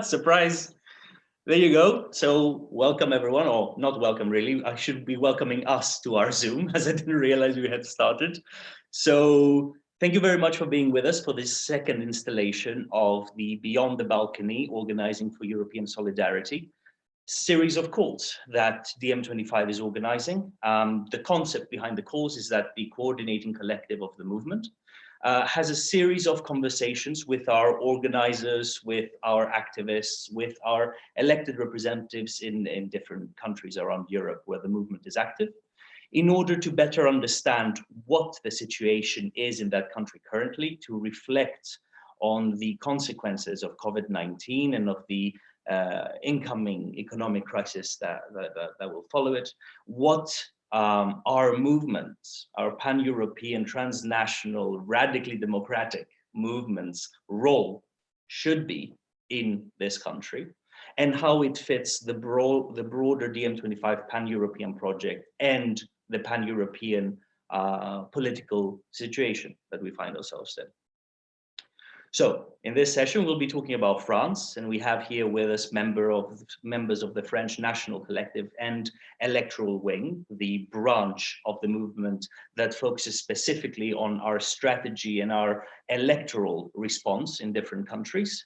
Surprise. There you go. So welcome everyone, or not welcome really. I should be welcoming us to our Zoom as I didn't realize we had started. So thank you very much for being with us for this second installation of the Beyond the Balcony Organizing for European Solidarity series of calls that DiEM25 is organizing. The concept behind the calls is that the coordinating collective of the movement has a series of conversations with our organizers, with our activists, with our elected representatives in different countries around Europe where the movement is active, in order to better understand what the situation is in that country currently, to reflect on the consequences of COVID-19 and of the incoming economic crisis that will follow it, what our movements, our pan-European, transnational, radically democratic movements' role should be in this country, and how it fits the broader DiEM25 pan-European project and the pan-European political situation that we find ourselves in. So in this session, we'll be talking about France, and we have here with us members of the French National Collective and Electoral Wing, the branch of the movement that focuses specifically on our strategy and our electoral response in different countries.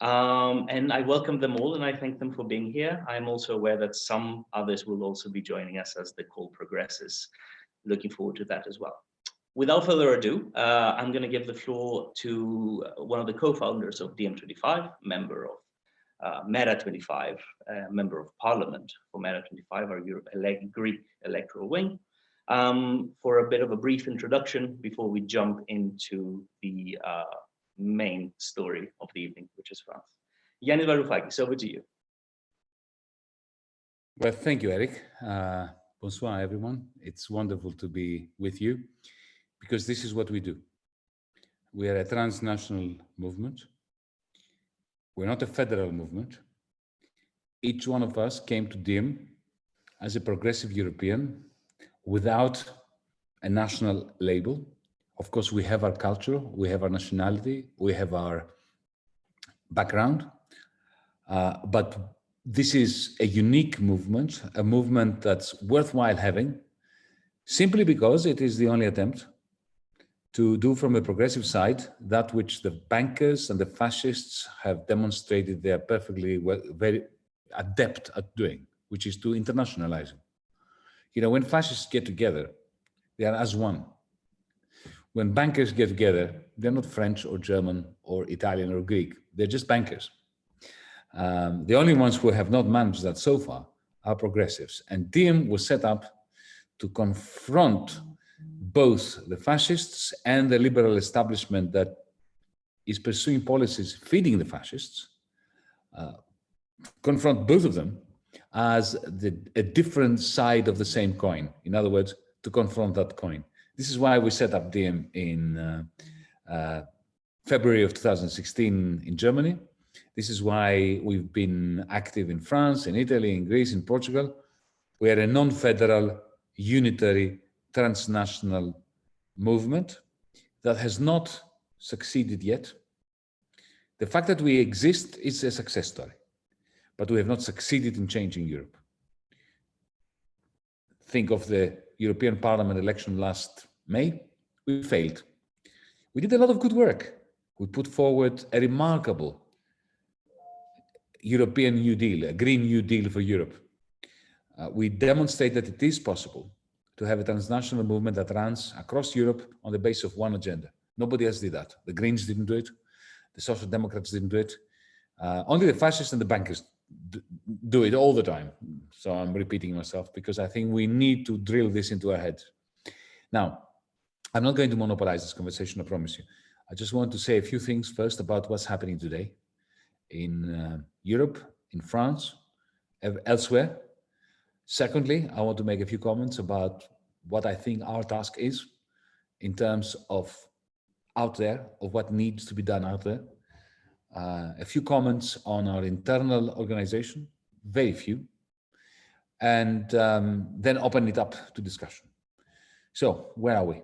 And I welcome them all and I thank them for being here. I'm also aware that some others will also be joining us as the call progresses. Looking forward to that as well. Without further ado, I'm going to give the floor to one of the co-founders of DiEM25, member of MERA25, member of parliament for MERA25, our Greek electoral wing, for a bit of a brief introduction before we jump into the main story of the evening, which is France. Yanis Varoufakis, over to you. Well, thank you, Eric. Bonsoir, everyone. It's wonderful to be with you, because this is what we do. We are a transnational movement. We're not a federal movement. Each one of us came to DiEM as a progressive European without a national label. Of course, we have our culture, we have our nationality, we have our background, but this is a unique movement, a movement that's worthwhile having, simply because it is the only attempt to do from a progressive side that which the bankers and the fascists have demonstrated they are perfectly very adept at doing, which is to internationalize. You know, when fascists get together, they are as one. When bankers get together, they're not French or German or Italian or Greek, they're just bankers. The only ones who have not managed that so far are progressives. And DiEM was set up to confront both the fascists and the liberal establishment that is pursuing policies feeding the fascists, confront both of them as a different side of the same coin. In other words, to confront that coin. This is why we set up DiEM in February of 2016 in Germany. This is why we've been active in France, in Italy, in Greece, in Portugal. We are a non-federal, unitary, transnational movement that has not succeeded yet. The fact that we exist is a success story, but we have not succeeded in changing Europe. Think of the European Parliament election last May. We failed. We did a lot of good work. We put forward a remarkable European New Deal, a Green New Deal for Europe. We demonstrate that it is possible to have a transnational movement that runs across Europe on the basis of one agenda. Nobody else did that. The Greens didn't do it. The Social Democrats didn't do it. Only the fascists and the bankers do it all the time. So I'm repeating myself because I think we need to drill this into our heads. Now, I'm not going to monopolize this conversation, I promise you. I just want to say a few things first about what's happening today in Europe, in France, elsewhere. Secondly, I want to make a few comments about what I think our task is in terms of out there, of what needs to be done out there. A few comments on our internal organization, very few, and then open it up to discussion. So, where are we?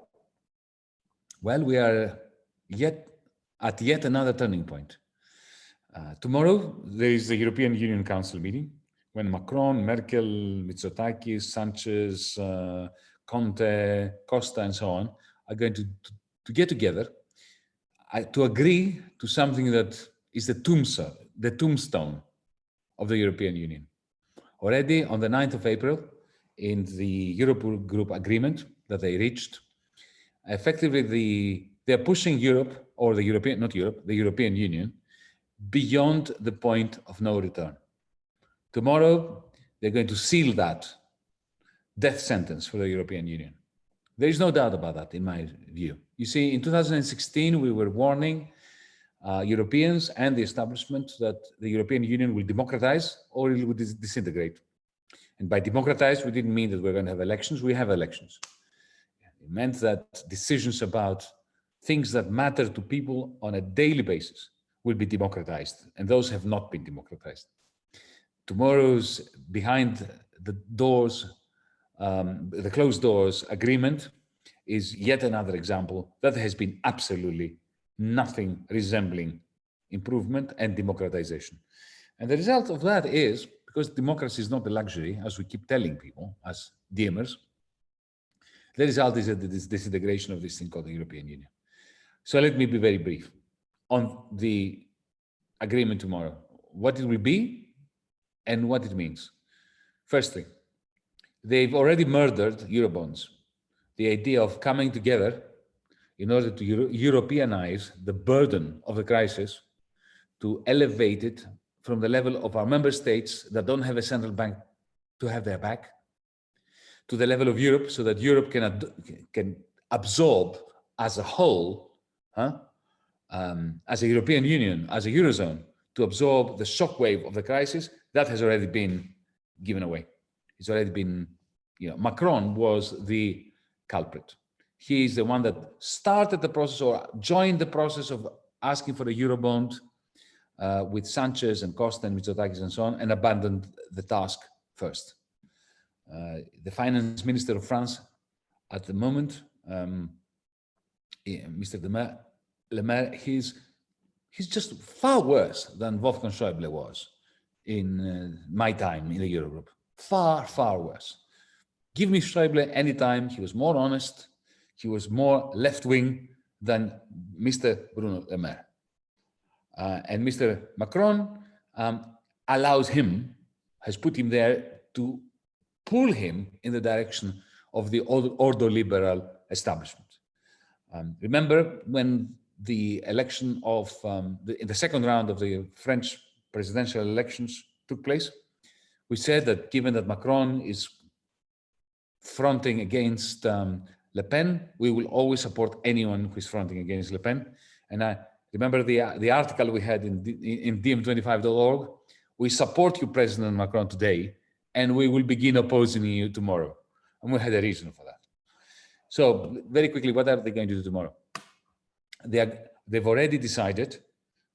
Well, we are at yet another turning point. Tomorrow, there is the European Union Council meeting when Macron, Merkel, Mitsotakis, Sanchez, Conte, Costa, and so on are going to get together to agree to something that is the tombstone of the European Union. Already on the 9th of April, in the Eurogroup agreement that they reached, effectively they're pushing Europe, or the European Union, beyond the point of no return. Tomorrow, they're going to seal that death sentence for the European Union. There is no doubt about that, in my view. You see, in 2016, we were warning Europeans and the establishment that the European Union will democratize or it will disintegrate. And by democratize, we didn't mean that we're going to have elections. We have elections. It meant that decisions about things that matter to people on a daily basis will be democratized, and those have not been democratized. Tomorrow's behind the doors, the closed doors agreement is yet another example that has been absolutely nothing resembling improvement and democratization. And the result of that is, because democracy is not a luxury, as we keep telling people, as DMers, the result is this disintegration of this thing called the European Union. So let me be very brief on the agreement tomorrow, what it will be and what it means. Firstly, they've already murdered Eurobonds. The idea of coming together in order to Europeanize the burden of the crisis, to elevate it from the level of our member states that don't have a central bank to have their back, to the level of Europe, so that Europe can absorb as a whole, as a European Union, as a Eurozone, to absorb the shockwave of the crisis. That has already been given away. It's already been, Macron was the culprit. He is the one that started the process or joined the process of asking for a Eurobond with Sanchez and Costa and Mitsotakis and so on, and abandoned the task first. The finance minister of France at the moment, Mr. Le Maire, he's just far worse than Wolfgang Schäuble was in my time in the Eurogroup. Far, far worse. Give me Schäuble any time. He was more honest. He was more left-wing than Mr. Bruno Le Maire. And Mr. Macron has put him there to pull him in the direction of the ordo-liberal establishment. Remember when the election of, in the second round of the French presidential elections took place, we said that given that Macron is fronting against Le Pen, we will always support anyone who is fronting against Le Pen. And I remember the article we had in dm25.org, we support you, President Macron, today, and we will begin opposing you tomorrow. And we had a reason for that. So very quickly, what are they going to do tomorrow? They've already decided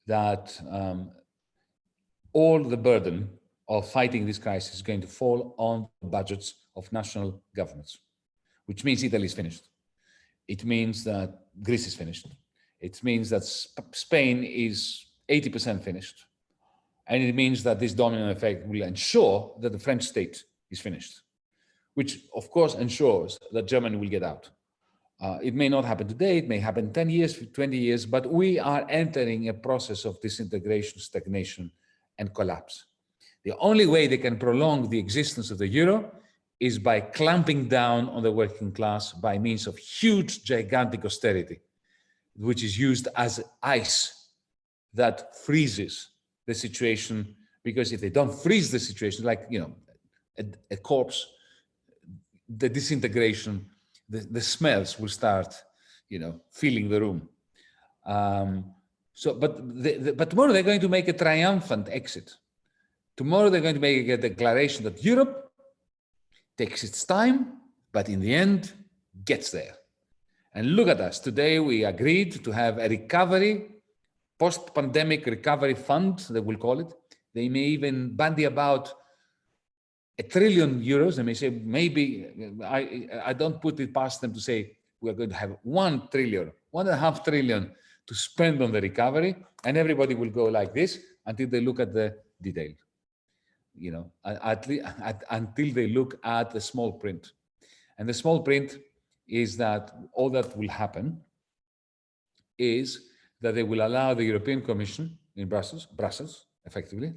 that all the burden of fighting this crisis is going to fall on the budgets of national governments, which means Italy is finished. It means that Greece is finished. It means that Spain is 80% finished. And it means that this domino effect will ensure that the French state is finished, which of course ensures that Germany will get out. It may not happen today, it may happen 10 years, 20 years, but we are entering a process of disintegration, stagnation, and collapse. The only way they can prolong the existence of the euro is by clamping down on the working class by means of huge, gigantic austerity, which is used as ice that freezes the situation, because if they don't freeze the situation, like, a corpse, the disintegration, the smells will start, filling the room. But tomorrow they're going to make a triumphant exit. Tomorrow they're going to make a declaration that Europe takes its time, but in the end gets there. And look at us. Today we agreed to have a recovery, post-pandemic recovery fund, they will call it. They may even bandy about €1 trillion. They may say, maybe, I don't put it past them to say, we're going to have 1 trillion, 1.5 trillion to spend on the recovery, and everybody will go like this. until they look at the detail, you know, until they look at the small print. And the small print is that all that will happen is that they will allow the European Commission in Brussels effectively,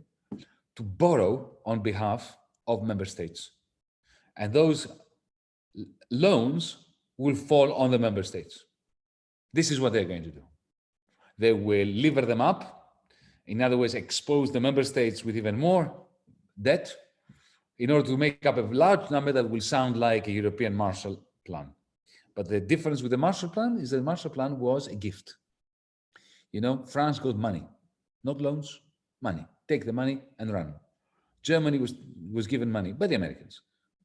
to borrow on behalf of member states. And those loans will fall on the member states. This is what they're going to do. They will lever them up. In other words, expose the member states with even more debt in order to make up a large number that will sound like a European Marshall Plan. But the difference with the Marshall Plan is that the Marshall Plan was a gift. You know, France got money, not loans, money. Take the money and run. Germany was given money by the Americans.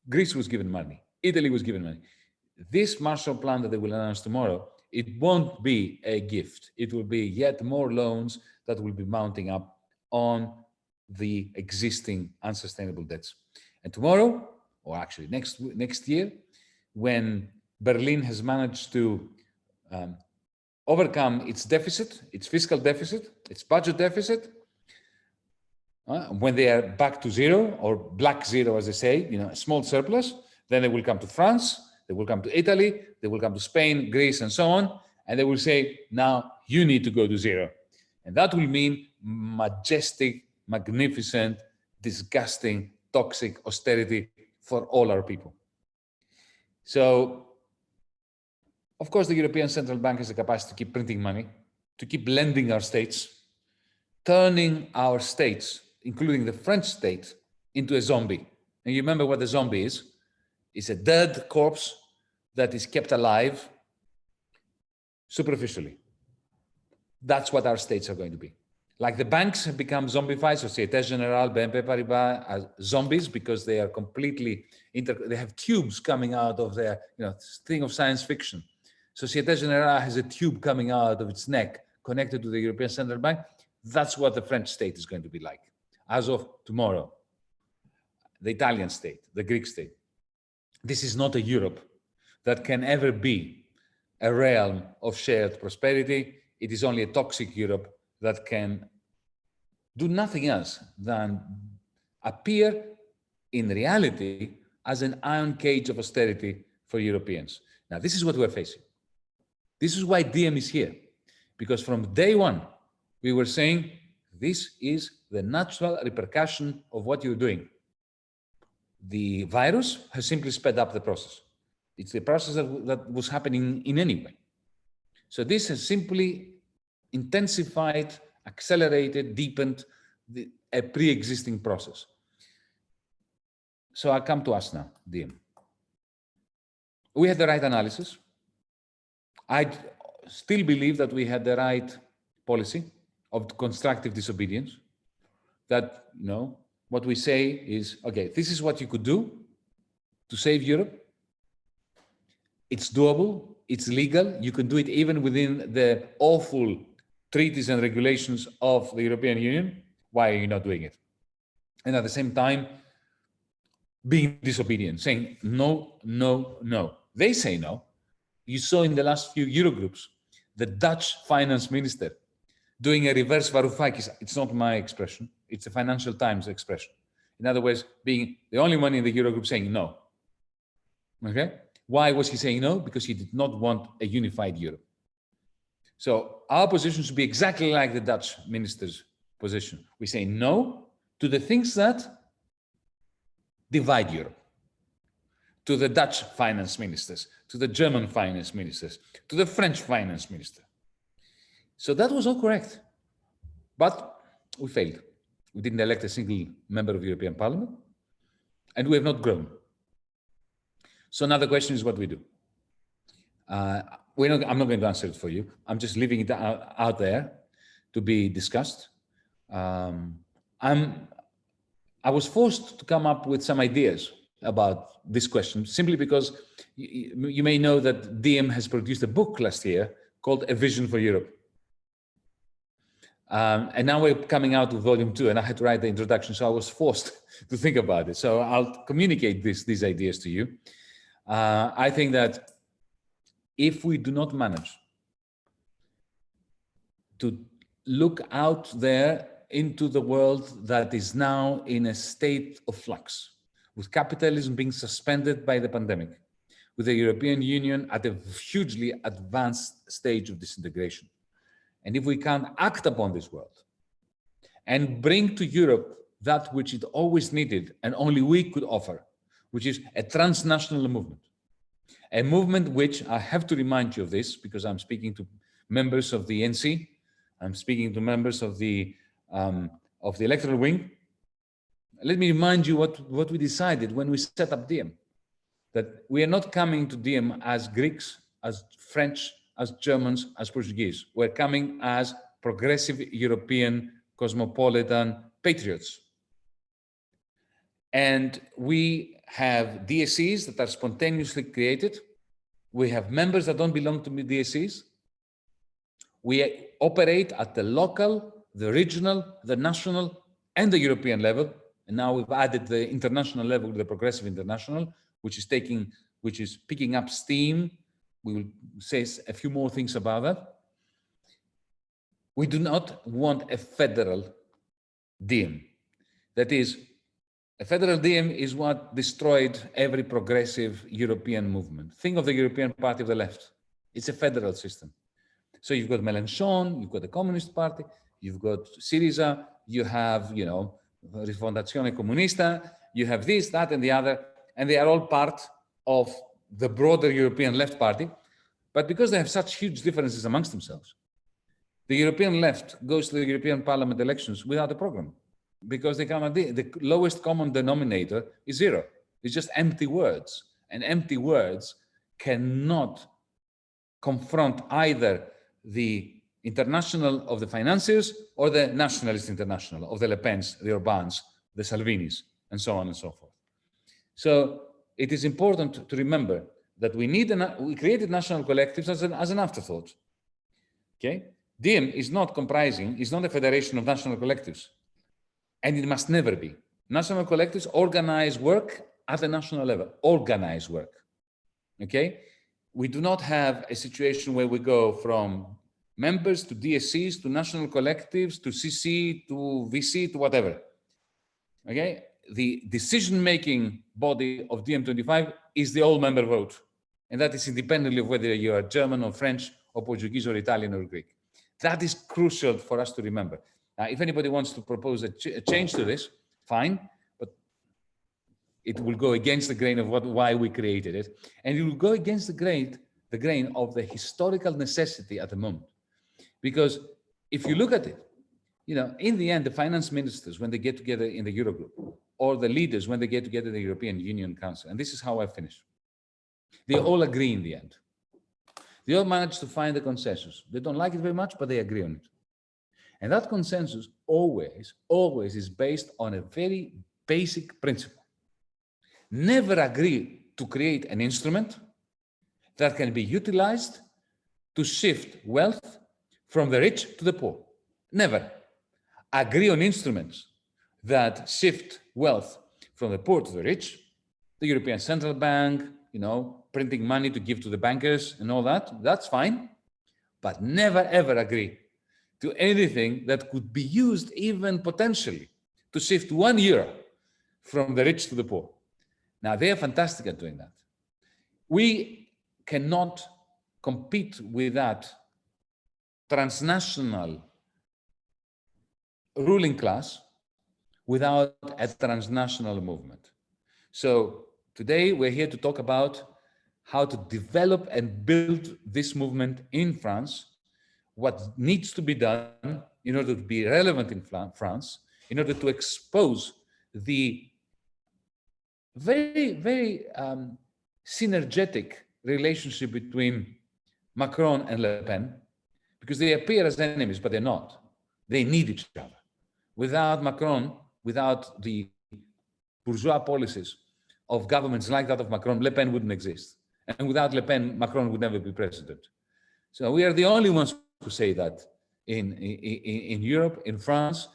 Greece was given money. Italy was given money. This Marshall Plan that they will announce tomorrow, it won't be a gift. It will be yet more loans that will be mounting up on the existing unsustainable debts. And tomorrow, or actually next year, when Berlin has managed to overcome its deficit, its fiscal deficit, its budget deficit, when they are back to zero, or black zero, as they say, you know, a small surplus, then they will come to France, they will come to Italy, they will come to Spain, Greece, and so on, and they will say, now you need to go to zero. And that will mean majestic, magnificent, disgusting, toxic austerity for all our people. So, of course, the European Central Bank has the capacity to keep printing money, to keep lending our states, turning our states, including the French state, into a zombie. And you remember what the zombie is? It's a dead corpse that is kept alive superficially. That's what our states are going to be. Like the banks have become zombified, Societe Generale, BNP Paribas are zombies because they are completely, they have tubes coming out of their, you know, thing of science fiction. Societe Generale has a tube coming out of its neck connected to the European Central Bank. That's what the French state is going to be like as of tomorrow. The Italian state, the Greek state. This is not a Europe that can ever be a realm of shared prosperity. It is only a toxic Europe that can do nothing else than appear in reality as an iron cage of austerity for Europeans. Now, this is what we're facing. This is why DiEM is here, because from day one, we were saying, this is the natural repercussion of what you're doing. The virus has simply sped up the process. It's the process that was happening in any way. So this has simply intensified, accelerated, deepened a pre-existing process. So I come to us now, DiEM. We had the right analysis. I still believe that we had the right policy of constructive disobedience. That, you know, what we say is, okay, this is what you could do to save Europe. It's doable, it's legal. You can do it even within the awful treaties and regulations of the European Union. Why are you not doing it? And at the same time, being disobedient, saying no, no, no. They say no. You saw in the last few Eurogroups, the Dutch finance minister doing a reverse Varoufakis. It's not my expression. It's a Financial Times expression. In other words, being the only one in the Eurogroup saying no. Okay? Why was he saying no? Because he did not want a unified Europe. So our position should be exactly like the Dutch minister's position. We say no to the things that divide Europe. To the Dutch finance ministers, to the German finance ministers, to the French finance minister. So that was all correct. But we failed. We didn't elect a single member of the European Parliament, and we have not grown. So now the question is what we do. I'm not going to answer it for you. I'm just leaving it out there to be discussed. I was forced to come up with some ideas about this question, simply because you may know that DiEM has produced a book last year called A Vision for Europe. And now we're coming out with volume 2, and I had to write the introduction, so I was forced to think about it. So I'll communicate these ideas to you. I think that if we do not manage to look out there into the world that is now in a state of flux, with capitalism being suspended by the pandemic, with the European Union at a hugely advanced stage of disintegration. And if we can't act upon this world and bring to Europe that which it always needed and only we could offer, which is a transnational movement, a movement which, I have to remind you of this because I'm speaking to members of the NC, I'm speaking to members of the electoral wing. Let me remind you what we decided when we set up DiEM, that we are not coming to DiEM as Greeks, as French, as Germans, as Portuguese. We're coming as progressive European cosmopolitan patriots. And we have DSCs that are spontaneously created. We have members that don't belong to DSCs. We operate at the local, the regional, the national, and the European level. And now we've added the international level, the Progressive International, which is picking up steam. We will say a few more things about that. We do not want a federal DiEM. That is, a federal DiEM is what destroyed every progressive European movement. Think of the European Party of the Left. It's a federal system. So you've got Mélenchon, you've got the Communist Party, you've got Syriza, you have, Rifondazione Comunista, you have this, that, and the other, and they are all part of the broader European Left Party. But because they have such huge differences amongst themselves, the European Left goes to the European Parliament elections without a program, because they cannot. The lowest common denominator is zero. It's just empty words, and empty words cannot confront either the International of the Financiers or the Nationalist International of the Le Pens, the Orbáns, the Salvinis, and so on and so forth. So it is important to remember that we created national collectives as an afterthought. Okay, DiEM is not a federation of national collectives, and it must never be. National collectives organize work at the national level. Organize work. Okay, we do not have a situation where we go from members to DSCs to national collectives to CC to VC to whatever. Okay, the decision-making body of DiEM25 is the all-member vote, and that is independently of whether you are German or French or Portuguese or Italian or Greek. That is crucial for us to remember. Now, if anybody wants to propose a change to this, fine, but it will go against the grain of why we created it, and it will go against the grain of the historical necessity at the moment. Because if you look at it, in the end, the finance ministers, when they get together in the Eurogroup, or the leaders, when they get together in the European Union Council, and this is how I finish, they all agree in the end. They all manage to find a consensus. They don't like it very much, but they agree on it. And that consensus always is based on a very basic principle. Never agree to create an instrument that can be utilized to shift wealth from the rich to the poor. Never. Agree on instruments that shift wealth from the poor to the rich, the European Central Bank, printing money to give to the bankers and all that, that's fine. But never ever agree to anything that could be used even potentially to shift €1 from the rich to the poor. Now, they are fantastic at doing that. We cannot compete with that transnational ruling class without a transnational movement. So today we're here to talk about how to develop and build this movement in France, what needs to be done in order to be relevant in France, in order to expose the very, very synergetic relationship between Macron and Le Pen, because they appear as enemies, but they're not. They need each other. Without Macron, without the bourgeois policies of governments like that of Macron, Le Pen wouldn't exist. And without Le Pen, Macron would never be president. So we are the only ones who say that in Europe, in France.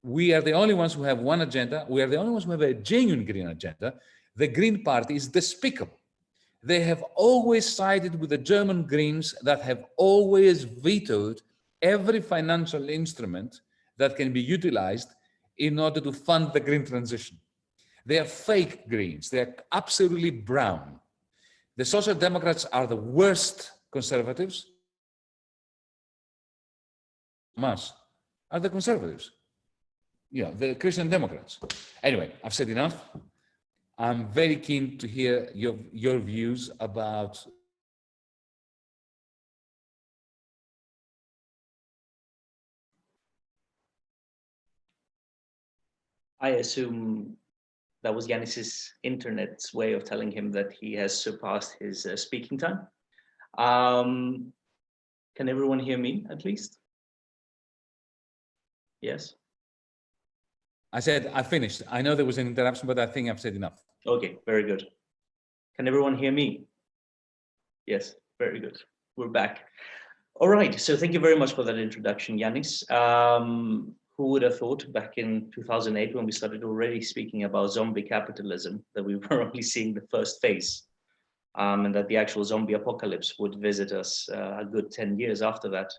We are the only ones who have one agenda. We are the only ones who have a genuine green agenda. The Green Party is despicable. They have always sided with the German Greens that have always vetoed every financial instrument that can be utilized in order to fund the green transition. They are fake Greens. They are absolutely brown. The Social Democrats are the worst conservatives. Us are the conservatives. You know, the Christian Democrats. Anyway, I've said enough. I'm very keen to hear your views about I assume that was Yanis's internet's way of telling him that he has surpassed his speaking time. Can everyone hear me at least? Yes. I said I finished. I know there was an interruption, but I think I've said enough. Okay, very good. Can everyone hear me? Yes, very good. We're back. All right, so thank you very much for that introduction, Yanis. Who would have thought back in 2008 when we started already speaking about zombie capitalism that we were only seeing the first phase, and that the actual zombie apocalypse would visit us a good 10 years after that.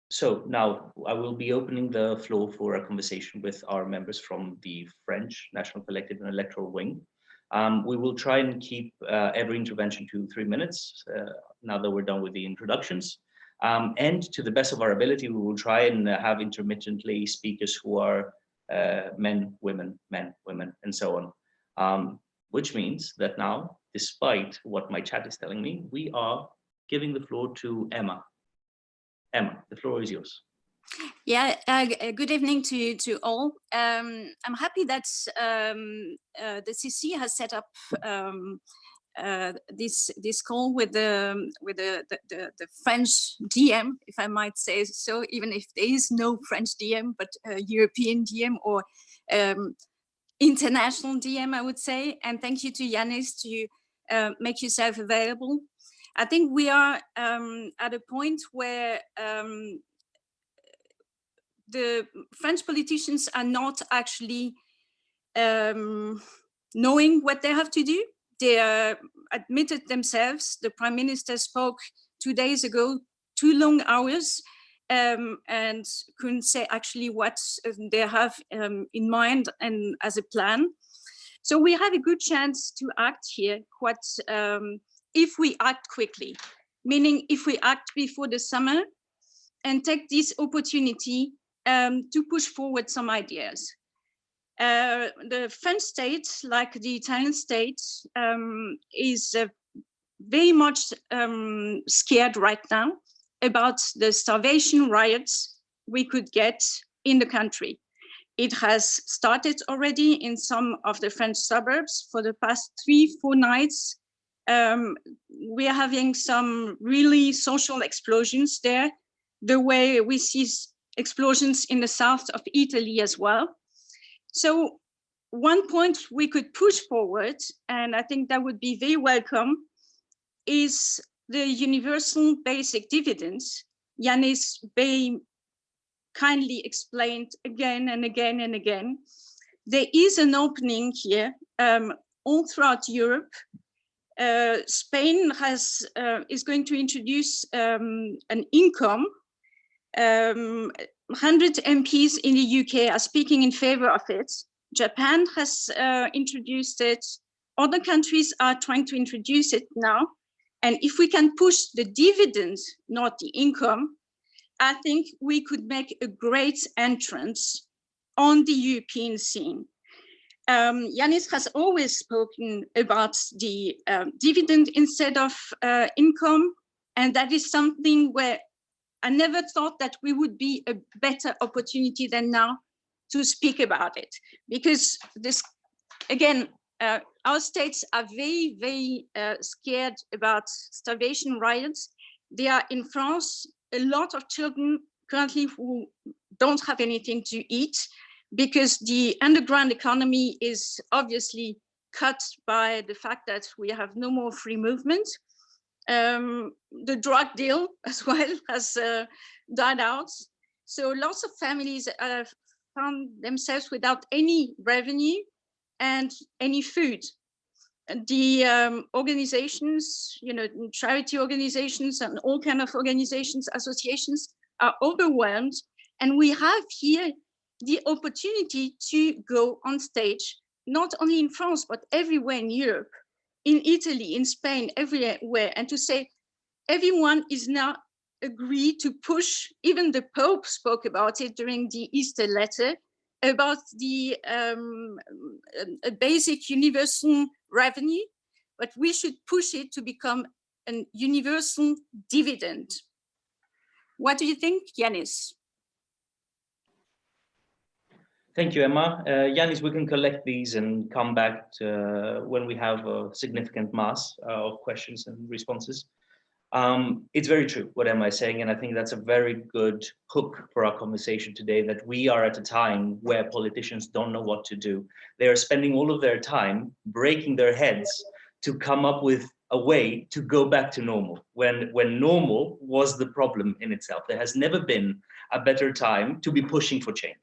So now I will be opening the floor for a conversation with our members from the French National Collective and Electoral Wing. We will try and keep every intervention to 3 minutes now that we're done with the introductions. And to the best of our ability, we will try and have intermittently speakers who are men, women, and so on. Which means that now, despite what my chat is telling me, we are giving the floor to Emma. Emma, the floor is yours. Yeah, good evening to all. I'm happy that the CC has set up this call with the French DM, if I might say so, even if there is no French DM, but European DM or international DM, I would say. And thank you to Yanis to make yourself available. I think we are at a point where the French politicians are not actually knowing what they have to do. They admitted themselves. The Prime Minister spoke 2 days ago, 2 long hours, and couldn't say actually what they have in mind and as a plan. So we have a good chance to act here if we act quickly, meaning if we act before the summer and take this opportunity to push forward some ideas. The French state, like the Italian state, is very much scared right now about the starvation riots we could get in the country. It has started already in some of the French suburbs. For the past 3-4 nights, we are having some really social explosions there, the way we see explosions in the south of Italy as well. So one point we could push forward, and I think that would be very welcome, is the universal basic dividends. Yanis very kindly explained again and again and again. There is an opening here all throughout Europe. Spain is going to introduce an income. 100 MPs in the UK are speaking in favor of it. Japan has introduced it. Other countries are trying to introduce it now. And if we can push the dividends, not the income, I think we could make a great entrance on the European scene. Yanis has always spoken about the dividend instead of income. And that is something where I never thought that we would be a better opportunity than now to speak about it. Because this, again, our states are very, very scared about starvation riots. There are in France a lot of children currently who don't have anything to eat because the underground economy is obviously cut by the fact that we have no more free movement. The drug deal as well has died out. So lots of families found themselves without any revenue and any food. The organizations, you know, charity organizations and all kinds of organizations, associations are overwhelmed. And we have here the opportunity to go on stage, not only in France, but everywhere in Europe, in Italy, in Spain, everywhere, and to say, everyone is now agreed to push, even the Pope spoke about it during the Easter letter, about the a basic universal revenue, but we should push it to become a universal dividend. What do you think, Yanis? Thank you, Emma. Yanis, we can collect these and come back to, when we have a significant mass of questions and responses. It's very true what Emma is saying, and I think that's a very good hook for our conversation today, that we are at a time where politicians don't know what to do. They are spending all of their time breaking their heads to come up with a way to go back to normal, when normal was the problem in itself. There has never been a better time to be pushing for change.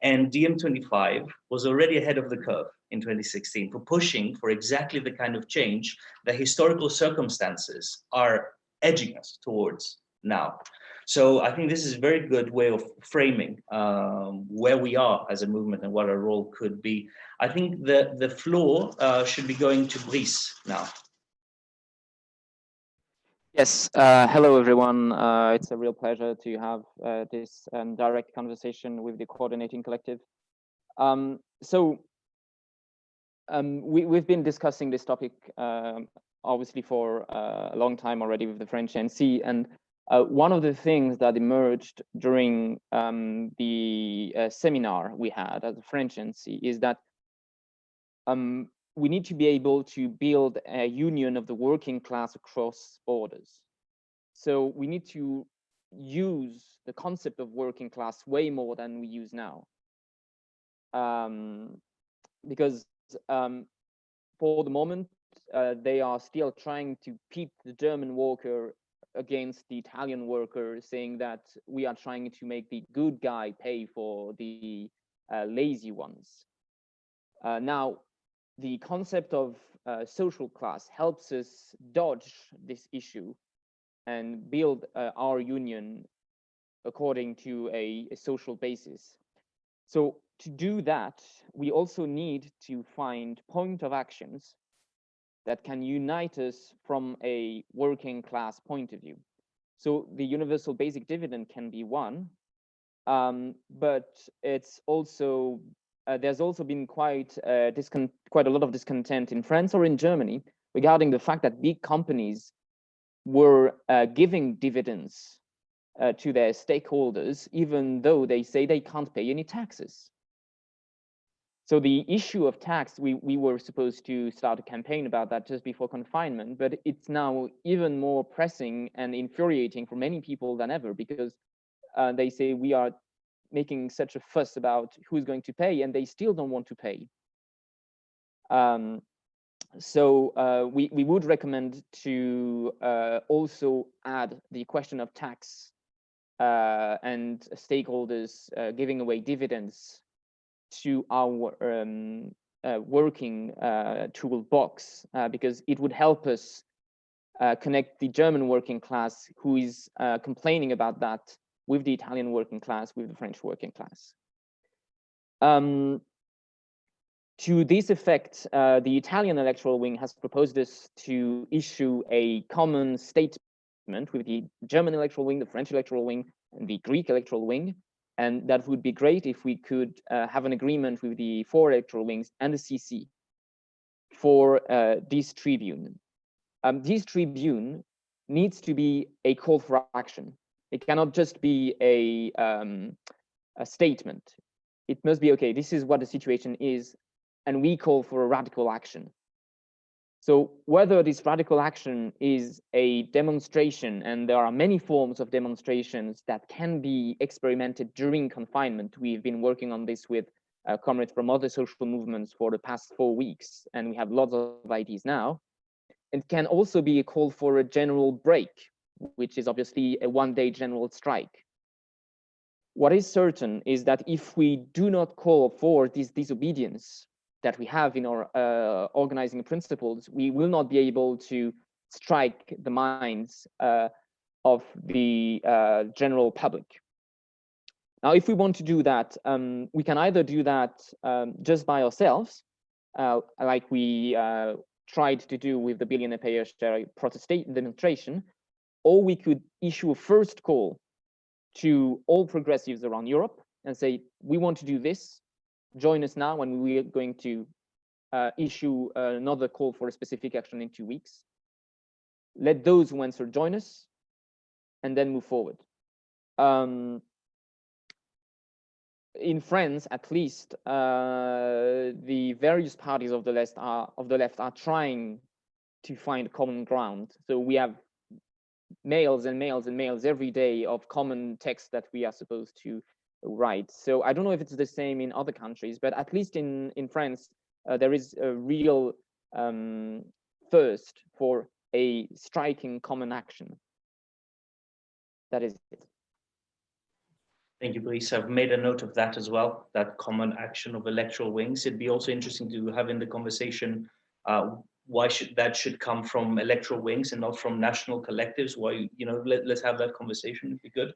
And DiEM25 was already ahead of the curve in 2016 for pushing for exactly the kind of change that historical circumstances are edging us towards now. So I think this is a very good way of framing where we are as a movement and what our role could be. I think the floor should be going to Brice now. Yes, hello everyone. It's a real pleasure to have this direct conversation with the coordinating collective. We've been discussing this topic obviously for a long time already with the French ANC, and one of the things that emerged during the seminar we had at the French ANC is that we need to be able to build a union of the working class across borders. So we need to use the concept of working class way more than we use now. Because for the moment, they are still trying to pit the German worker against the Italian worker, saying that we are trying to make the good guy pay for the lazy ones. Now, the concept of social class helps us dodge this issue and build our union according to a social basis. So to do that, we also need to find point of actions that can unite us from a working class point of view. So the universal basic dividend can be one, but it's also there's also been quite a lot of discontent in France or in Germany regarding the fact that big companies were giving dividends to their stakeholders, even though they say they can't pay any taxes. So the issue of tax, we were supposed to start a campaign about that just before confinement, but it's now even more pressing and infuriating for many people than ever, because they say we are making such a fuss about who's going to pay, and they still don't want to pay. We would recommend to also add the question of tax and stakeholders giving away dividends to our working toolbox, because it would help us connect the German working class, who is complaining about that, with the Italian working class, with the French working class. To this effect, the Italian electoral wing has proposed us to issue a common statement with the German electoral wing, the French electoral wing, and the Greek electoral wing. And that would be great if we could have an agreement with the 4 electoral wings and the CC for this tribune. This tribune needs to be a call for action. It cannot just be a statement. It must be, okay, this is what the situation is, and we call for a radical action. So whether this radical action is a demonstration, and there are many forms of demonstrations that can be experimented during confinement. We've been working on this with comrades from other social movements for the past 4 weeks, and we have lots of ideas now. It can also be a call for a general break, which is obviously a one-day general strike. What is certain is that if we do not call for this disobedience that we have in our organizing principles, we will not be able to strike the minds of the general public. Now, if we want to do that, we can either do that just by ourselves, like we tried to do with the billionaire payer share protest demonstration, or we could issue a first call to all progressives around Europe and say, we want to do this, join us now, and we are going to issue another call for a specific action in 2 weeks. Let those who answer join us, and then move forward. In France, at least, the various parties of the left are trying to find common ground. So we have mails and mails and mails every day of common text that we are supposed to write. So I don't know if it's the same in other countries, but at least in France, there is a real thirst for a striking common action. That is it. Thank you, Brice. I've made a note of that as well, that common action of electoral wings. It'd be also interesting to have in the conversation why should come from electoral wings and not from national collectives. Why, let's have that conversation, it'd be good.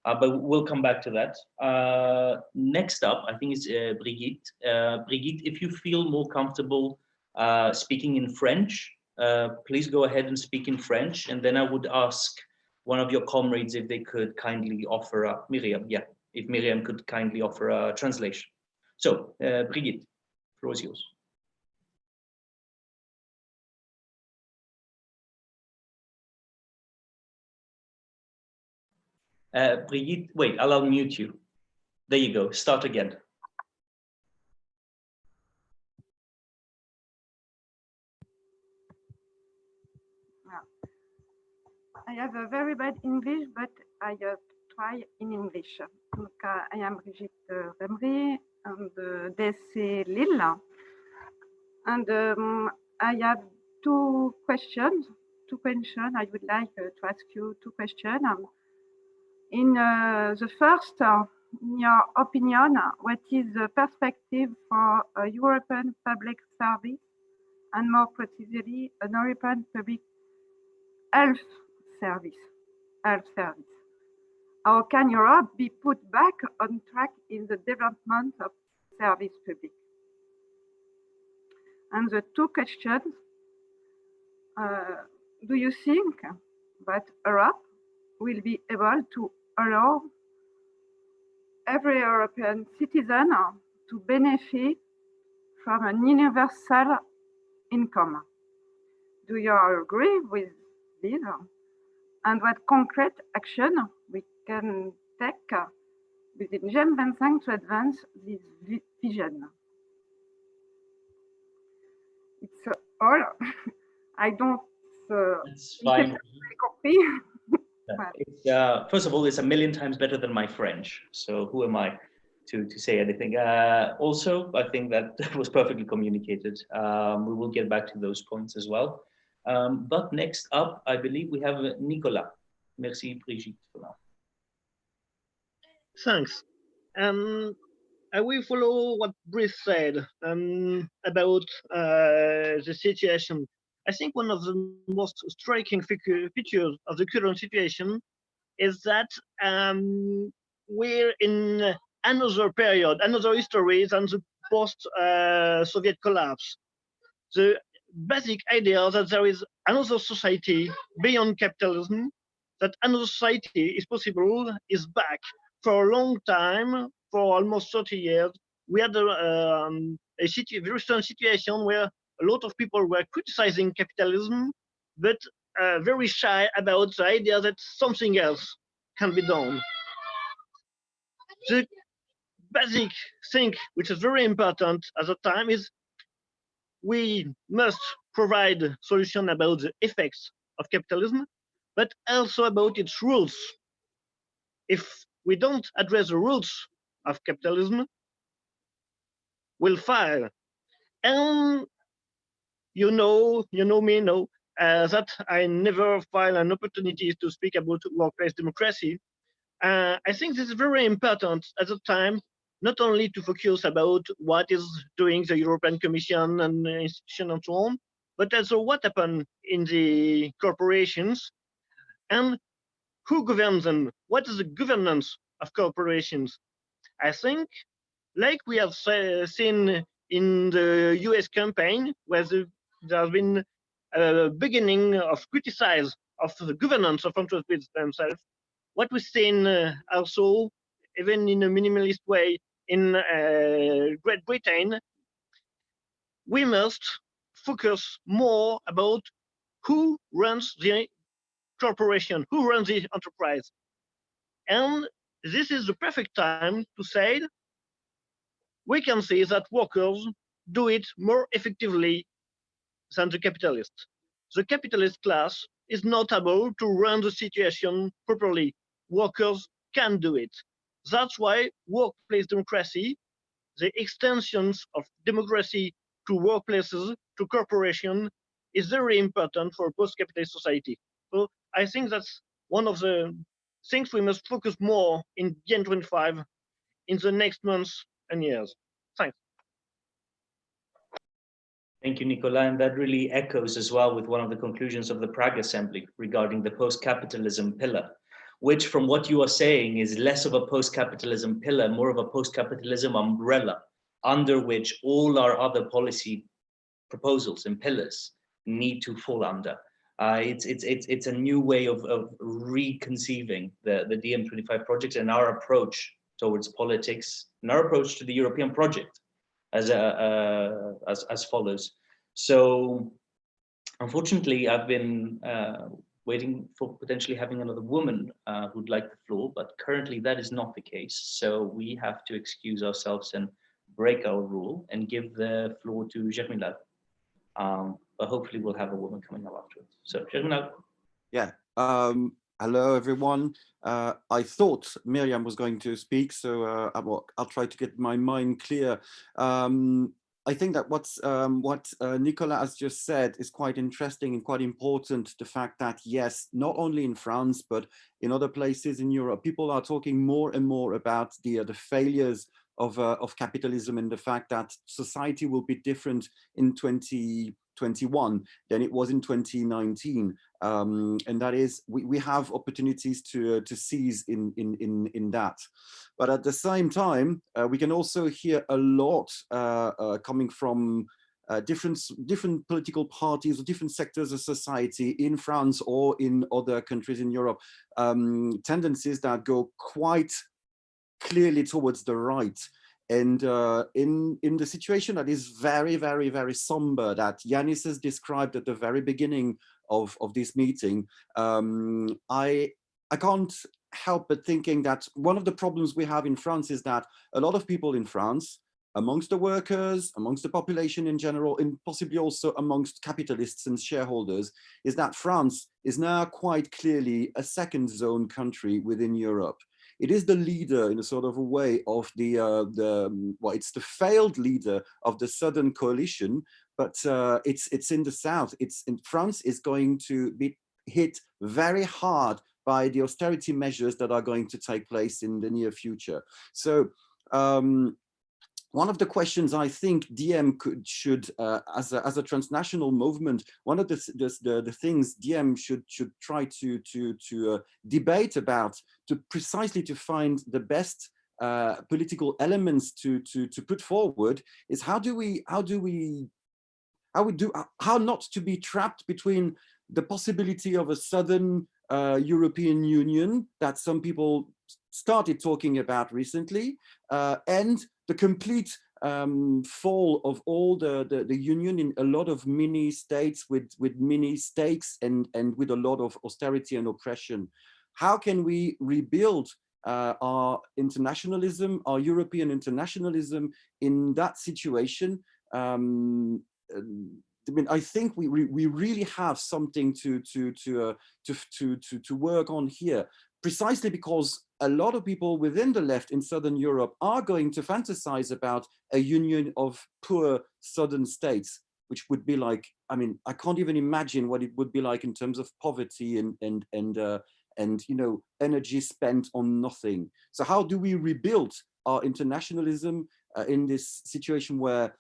But we'll come back to that. Next up, I think it's Brigitte. Brigitte, if you feel more comfortable speaking in French, please go ahead and speak in French. And then I would ask one of your comrades if they could kindly offer Miriam, if Miriam could kindly offer a translation. So, Brigitte, floor is yours. Brigitte, wait, I'll unmute you. There you go, start again. I have a very bad English, but I try in English. Donc, I am Brigitte Remry and DC Lille. And I have two questions. I would like to ask you two questions. In the first, in your opinion, what is the perspective for a European public service, and more precisely, an European public health service? How can Europe be put back on track in the development of service public? And the two questions, do you think that Europe will be able to allow every European citizen to benefit from an universal income? Do you agree with this? And what concrete action we can take within GEM25 to advance this vision? It's all. I don't. It's fine. First of all, it's a million times better than my French. So who am I to say anything? Also, I think that was perfectly communicated. We will get back to those points as well. But next up, I believe we have Nicolas. Merci, Brigitte. Thanks. I will follow what Brice said about the situation. I think one of the most striking features of the current situation is that we're in another period, another history than the post-Soviet collapse. The basic idea that there is another society beyond capitalism, that another society is possible, is back. For a long time, for almost 30 years, we had a very strong situation where a lot of people were criticizing capitalism, but very shy about the idea that something else can be done. The basic thing, which is very important at the time, is we must provide solution about the effects of capitalism, but also about its rules. If we don't address the rules of capitalism, we'll fail. And you know me, that I never find an opportunity to speak about workplace democracy. I think this is very important at the time, not only to focus about what is doing the European Commission and institution and so on, but also what happened in the corporations. And who governs them? What is the governance of corporations? I think, like we have seen in the US campaign, where there has been a beginning of criticize of the governance of entreprises themselves, what we've seen also, even in a minimalist way, in Great Britain, we must focus more about who runs the corporation, who runs the enterprise. And this is the perfect time to say we can see that workers do it more effectively than the capitalists. The capitalist class is not able to run the situation properly. Workers can do it. That's why workplace democracy, the extensions of democracy to workplaces, to corporations, is very important for post-capitalist society. So I think that's one of the things we must focus more in Gen25 in the next months and years. Thanks. Thank you, Nicolas. And that really echoes as well with one of the conclusions of the Prague Assembly regarding the post-capitalism pillar, which from what you are saying is less of a post-capitalism pillar, more of a post-capitalism umbrella under which all our other policy proposals and pillars need to fall under. It's a new way of reconceiving the DiEM25 project and our approach towards politics and our approach to the European project as follows. So unfortunately, I've been waiting for potentially having another woman who'd like the floor, but currently that is not the case. So we have to excuse ourselves and break our rule and give the floor to Germinal. But hopefully we'll have a woman coming up afterwards. So Germinal. Yeah. Hello, everyone. I thought Miriam was going to speak, so I'll try to get my mind clear. I think that what Nicolas has just said is quite interesting and quite important. The fact that, yes, not only in France, but in other places in Europe, people are talking more and more about the failures of capitalism and the fact that society will be different in 2021 than it was in 2019. And that is, we have opportunities to seize in that. But at the same time, we can also hear a lot coming from different political parties or different sectors of society in France or in other countries in Europe, tendencies that go quite clearly towards the right. And in the situation that is very, very, very somber that Yanis has described at the very beginning of this meeting, I can't help but thinking that one of the problems we have in France is that a lot of people in France, amongst the workers, amongst the population in general, and possibly also amongst capitalists and shareholders, is that France is now quite clearly a second zone country within Europe. It is the leader in a sort of a way of well, it's the failed leader of the Southern coalition, but it's in the South. France is going to be hit very hard by the austerity measures that are going to take place in the near future. So one of the questions I think DiEM should, as a transnational movement, one of the things DiEM should try to debate about, precisely to find the best political elements to put forward, is how not to be trapped between the possibility of a Southern European Union that some people started talking about recently, and the complete fall of all the union in a lot of mini states with mini stakes and with a lot of austerity and oppression. How can we rebuild our internationalism, our European internationalism in that situation? I mean, I think we really have something to work on here, precisely because a lot of people within the left in Southern Europe are going to fantasize about a union of poor Southern states, which would be like, I mean, I can't even imagine what it would be like in terms of poverty and you know, energy spent on nothing. So how do we rebuild our internationalism in this situation where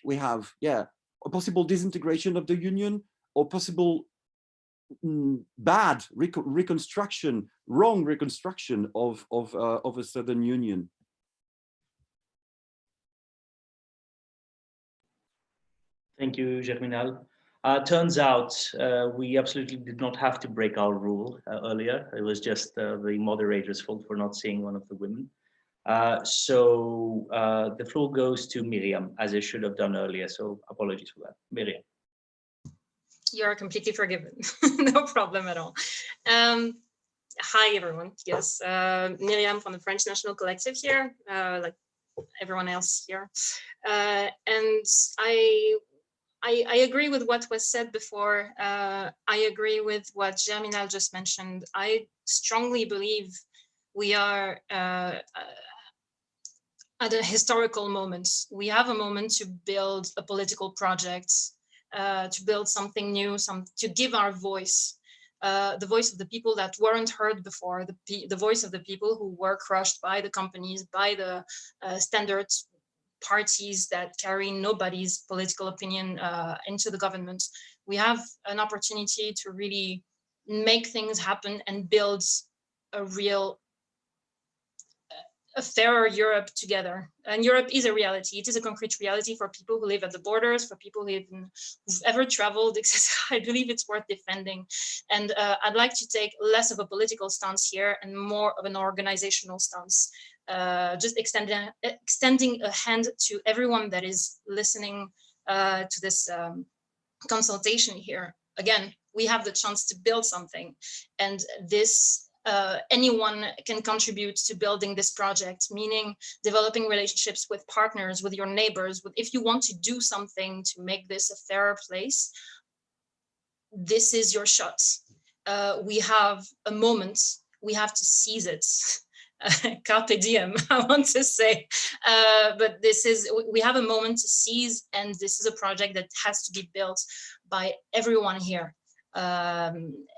we have, yeah, a possible disintegration of the union, or possible bad reconstruction, wrong reconstruction of a Southern Union. Thank you, Germinal. Turns out we absolutely did not have to break our rule earlier. It was just the moderator's fault for not seeing one of the women. So the floor goes to Miriam, as it should have done earlier. So apologies for that. Miriam. You're completely forgiven. No problem at all. Hi, everyone. Yes, Miriam from the French National Collective here, like everyone else here. And I agree with what was said before. I agree with what Germinal just mentioned. I strongly believe we are at a historical moment. We have a moment to build a political project, to build something new, to give our voice, the voice of the people that weren't heard before, the voice of the people who were crushed by the companies, by the standard parties that carry nobody's political opinion into the government. We have an opportunity to really make things happen and build a fairer Europe together. And Europe is a reality. It is a concrete reality for people who live at the borders, for people who've ever traveled, etc. I believe it's worth defending. And I'd like to take less of a political stance here and more of an organizational stance. Just extending a hand to everyone that is listening to this consultation here. Again, we have the chance to build something, and this anyone can contribute to building this project, meaning developing relationships with partners, with your neighbors. If you want to do something to make this a fairer place, this is your shot. We have a moment, we have to seize it. Carpe diem, I want to say, but we have a moment to seize, and this is a project that has to be built by everyone here.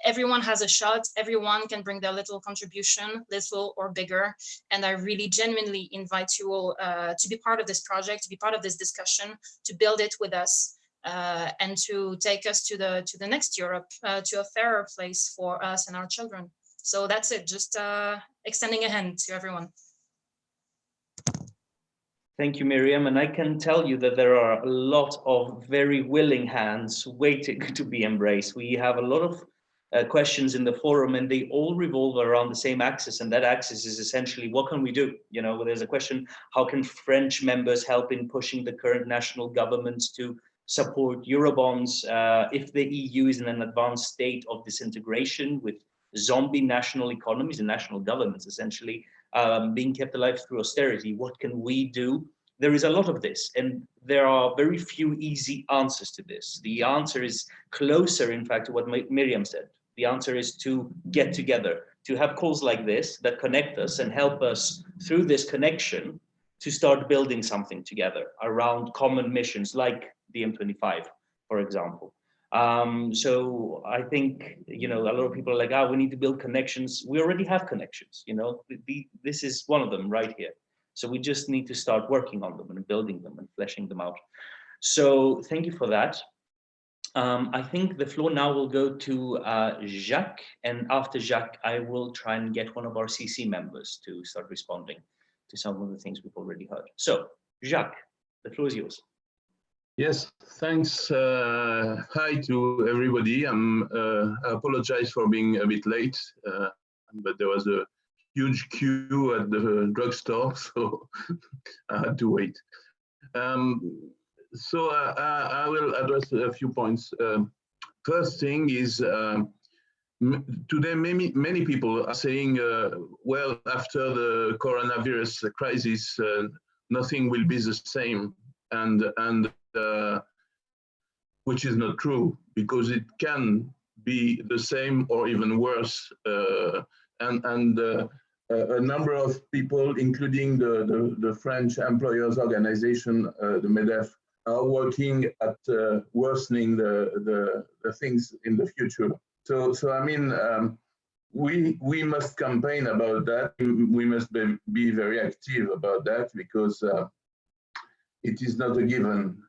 Everyone has a shot, everyone can bring their little contribution, little or bigger, and I really genuinely invite you all to be part of this project, to be part of this discussion, to build it with us, and to take us to the next Europe, to a fairer place for us and our children. So that's it, just extending a hand to everyone. Thank you, Miriam. And I can tell you that there are a lot of very willing hands waiting to be embraced. We have a lot of questions in the forum, and they all revolve around the same axis. And that axis is essentially, what can we do? You know, there's a question, how can French members help in pushing the current national governments to support Eurobonds if the EU is in an advanced state of disintegration with zombie national economies and national governments essentially being kept alive through austerity? What can we do? There is a lot of this, and there are very few easy answers to this. The answer is closer, in fact, to what Miriam said. The answer is to get together, to have calls like this that connect us and help us through this connection to start building something together around common missions like the M25, for example. So I think, you know, a lot of people are like, oh, we need to build connections. We already have connections, you know, this is one of them right here. So we just need to start working on them and building them and fleshing them out. So thank you for that. I think the floor now will go to Jacques, and after Jacques, I will try and get one of our CC members to start responding to some of the things we've already heard. So Jacques, the floor is yours. Yes, thanks. Hi to everybody. I apologize for being a bit late, but there was a huge queue at the drugstore, so I had to wait. So I will address a few points. First thing is, today many people are saying, well, after the coronavirus crisis, nothing will be the same, and which is not true, because it can be the same or even worse. A number of people, including the French Employers Organization, the MEDEF, are working at worsening the things in the future. So I mean, we must campaign about that. We must be very active about that, because it is not a given.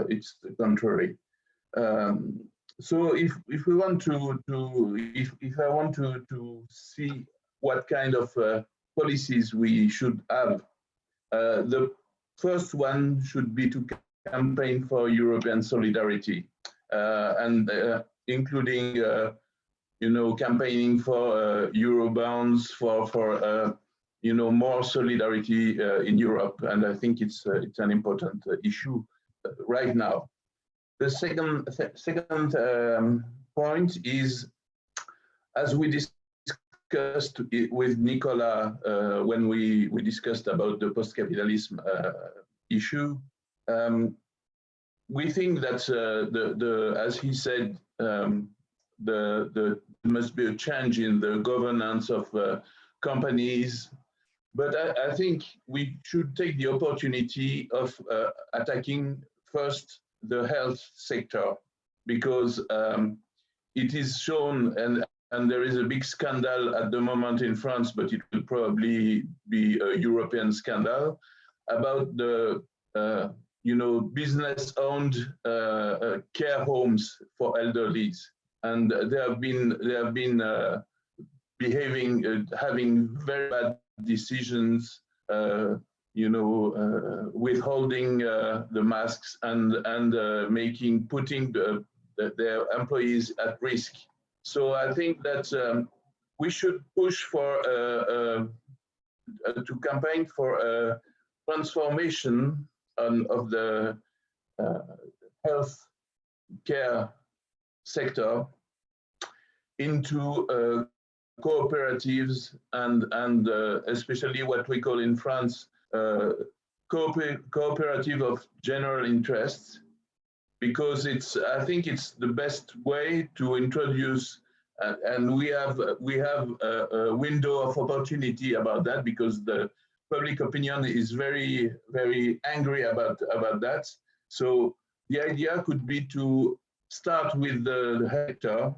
It's the contrary. So if we want if I want to see what kind of policies we should have, the first one should be to campaign for European solidarity, and including you know, campaigning for Eurobonds, for you know, more solidarity in Europe, and I think it's an important issue right now. The second point is, as we discussed with Nicola when we discussed about the post-capitalism issue, we think that as he said, there must be a change in the governance of companies, but I think we should take the opportunity of attacking first the health sector, because it is shown, and there is a big scandal at the moment in France, but it will probably be a European scandal about the you know, business-owned care homes for elderlies, and they have been behaving, having very bad decisions, you know, withholding the masks and putting their employees at risk. So I think that we should push for to campaign for a transformation of the health care sector into cooperatives and especially what we call in France cooperative of general interest, because I think it's the best way to introduce, and we have a window of opportunity about that, because the public opinion is very, very angry about that. So the idea could be to start with the sector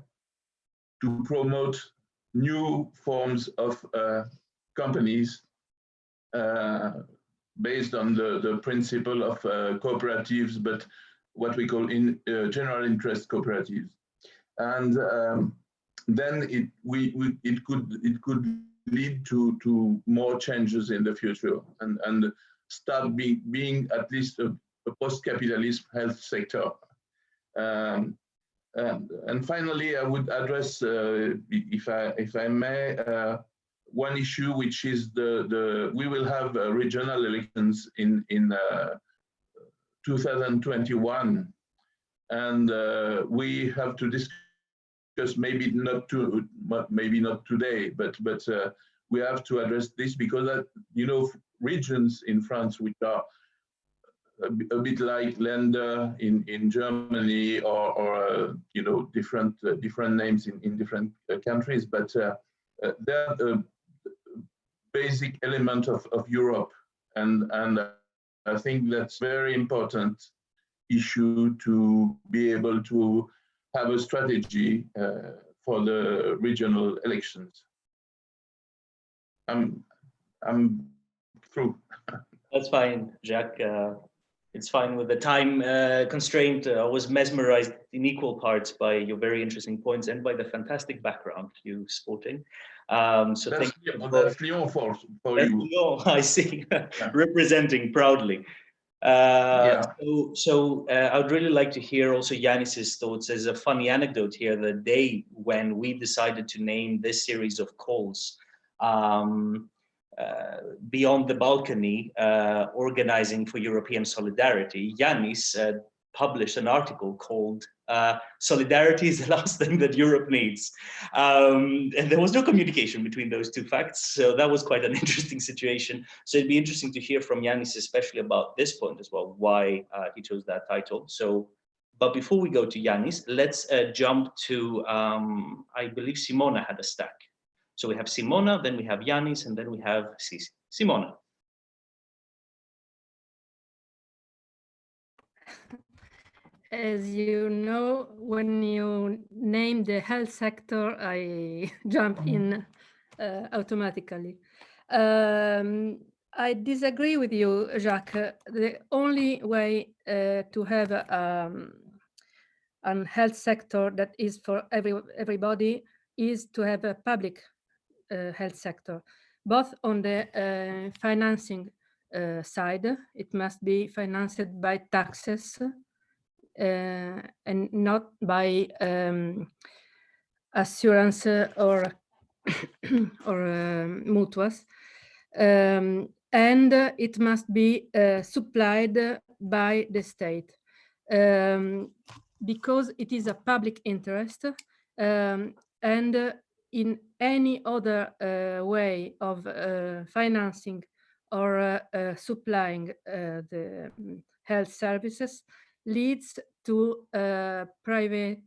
to promote new forms of companies based on the principle of cooperatives, but what we call in general interest cooperatives, and then it could lead to more changes in the future, and start being at least a post-capitalist health sector. And finally, I would address, if I may, one issue, which is we will have regional elections in 2021, and we have to discuss, maybe not today, but we have to address this, because you know, regions in France which are a bit like Länder in Germany, or you know, different names in different countries, but they're a basic element of Europe, and I think that's very important issue to be able to have a strategy for the regional elections. I'm through. That's fine, Jacques. It's fine with the time constraint. I was mesmerized in equal parts by your very interesting points and by the fantastic background you sporting. So that's Lyon for you. Lyon, I see, representing proudly. So I would really like to hear also Yanis's thoughts. There's a funny anecdote here. The day when we decided to name this series of calls Beyond the Balcony, Organizing for European Solidarity, Yanis published an article called Solidarity is the Last Thing That Europe Needs. And there was no communication between those two facts. So that was quite an interesting situation. So it'd be interesting to hear from Yanis, especially about this point as well, why he chose that title. So, but before we go to Yanis, let's jump to, I believe Simona had a stack. So we have Simona, then we have Yanis, and then we have Sisi. Simona. As you know, when you name the health sector, I jump in automatically. I disagree with you, Jacques. The only way to have and health sector that is for everybody is to have a public health sector, both on the financing side. It must be financed by taxes and not by assurance or mutuals. And it must be supplied by the state because it is a public interest, and in any other way of financing or supplying the health services leads to private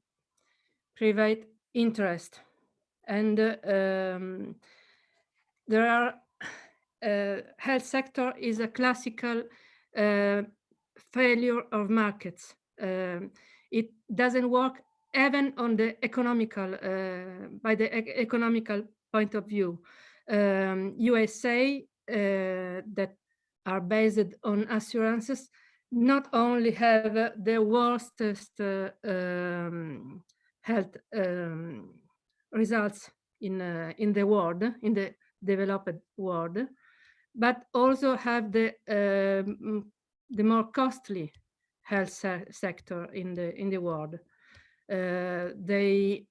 interest. And there are health sector is a classical failure of markets. It doesn't work even on the economical, by the economical point of view. USA that are based on assurances not only have the worstest health results in the world, in the developed world, but also have the more costly health sector in the world. They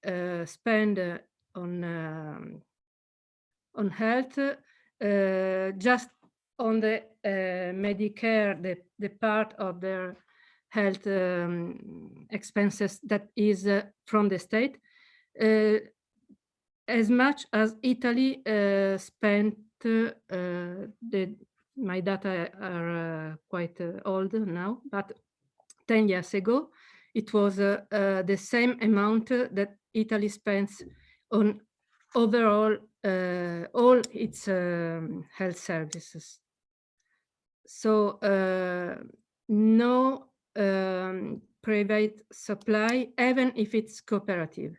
spend on health just on the Medicare, the part of their health expenses that is from the state, as much as Italy spent. My data are quite old now, but 10 years ago, it was the same amount that Italy spends on overall all its health services. So no private supply, even if it's cooperative,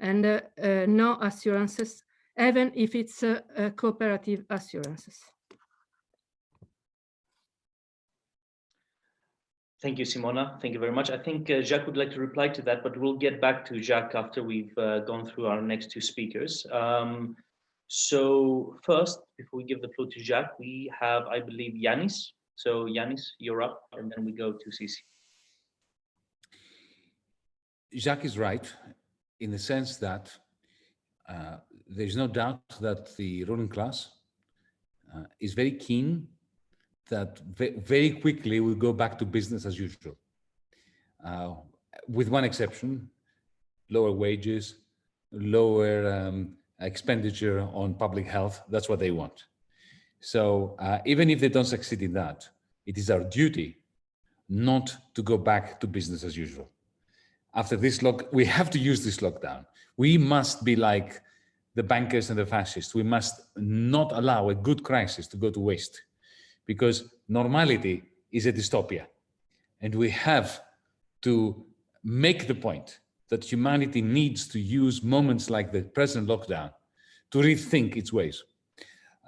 and no assurances, even if it's cooperative assurances. Thank you, Simona. Thank you very much. I think Jacques would like to reply to that, but we'll get back to Jacques after we've gone through our next two speakers. So first, before we give the floor to Jacques, we have, I believe, Yanis. So Yanis, you're up, and then we go to Cici. Jacques is right in the sense that there's no doubt that the ruling class is very keen that very quickly we'll go back to business as usual. With one exception, lower wages, lower expenditure on public health, that's what they want. So even if they don't succeed in that, it is our duty not to go back to business as usual. After this we have to use this lockdown. We must be like the bankers and the fascists. We must not allow a good crisis to go to waste, because normality is a dystopia. And we have to make the point that humanity needs to use moments like the present lockdown to rethink its ways.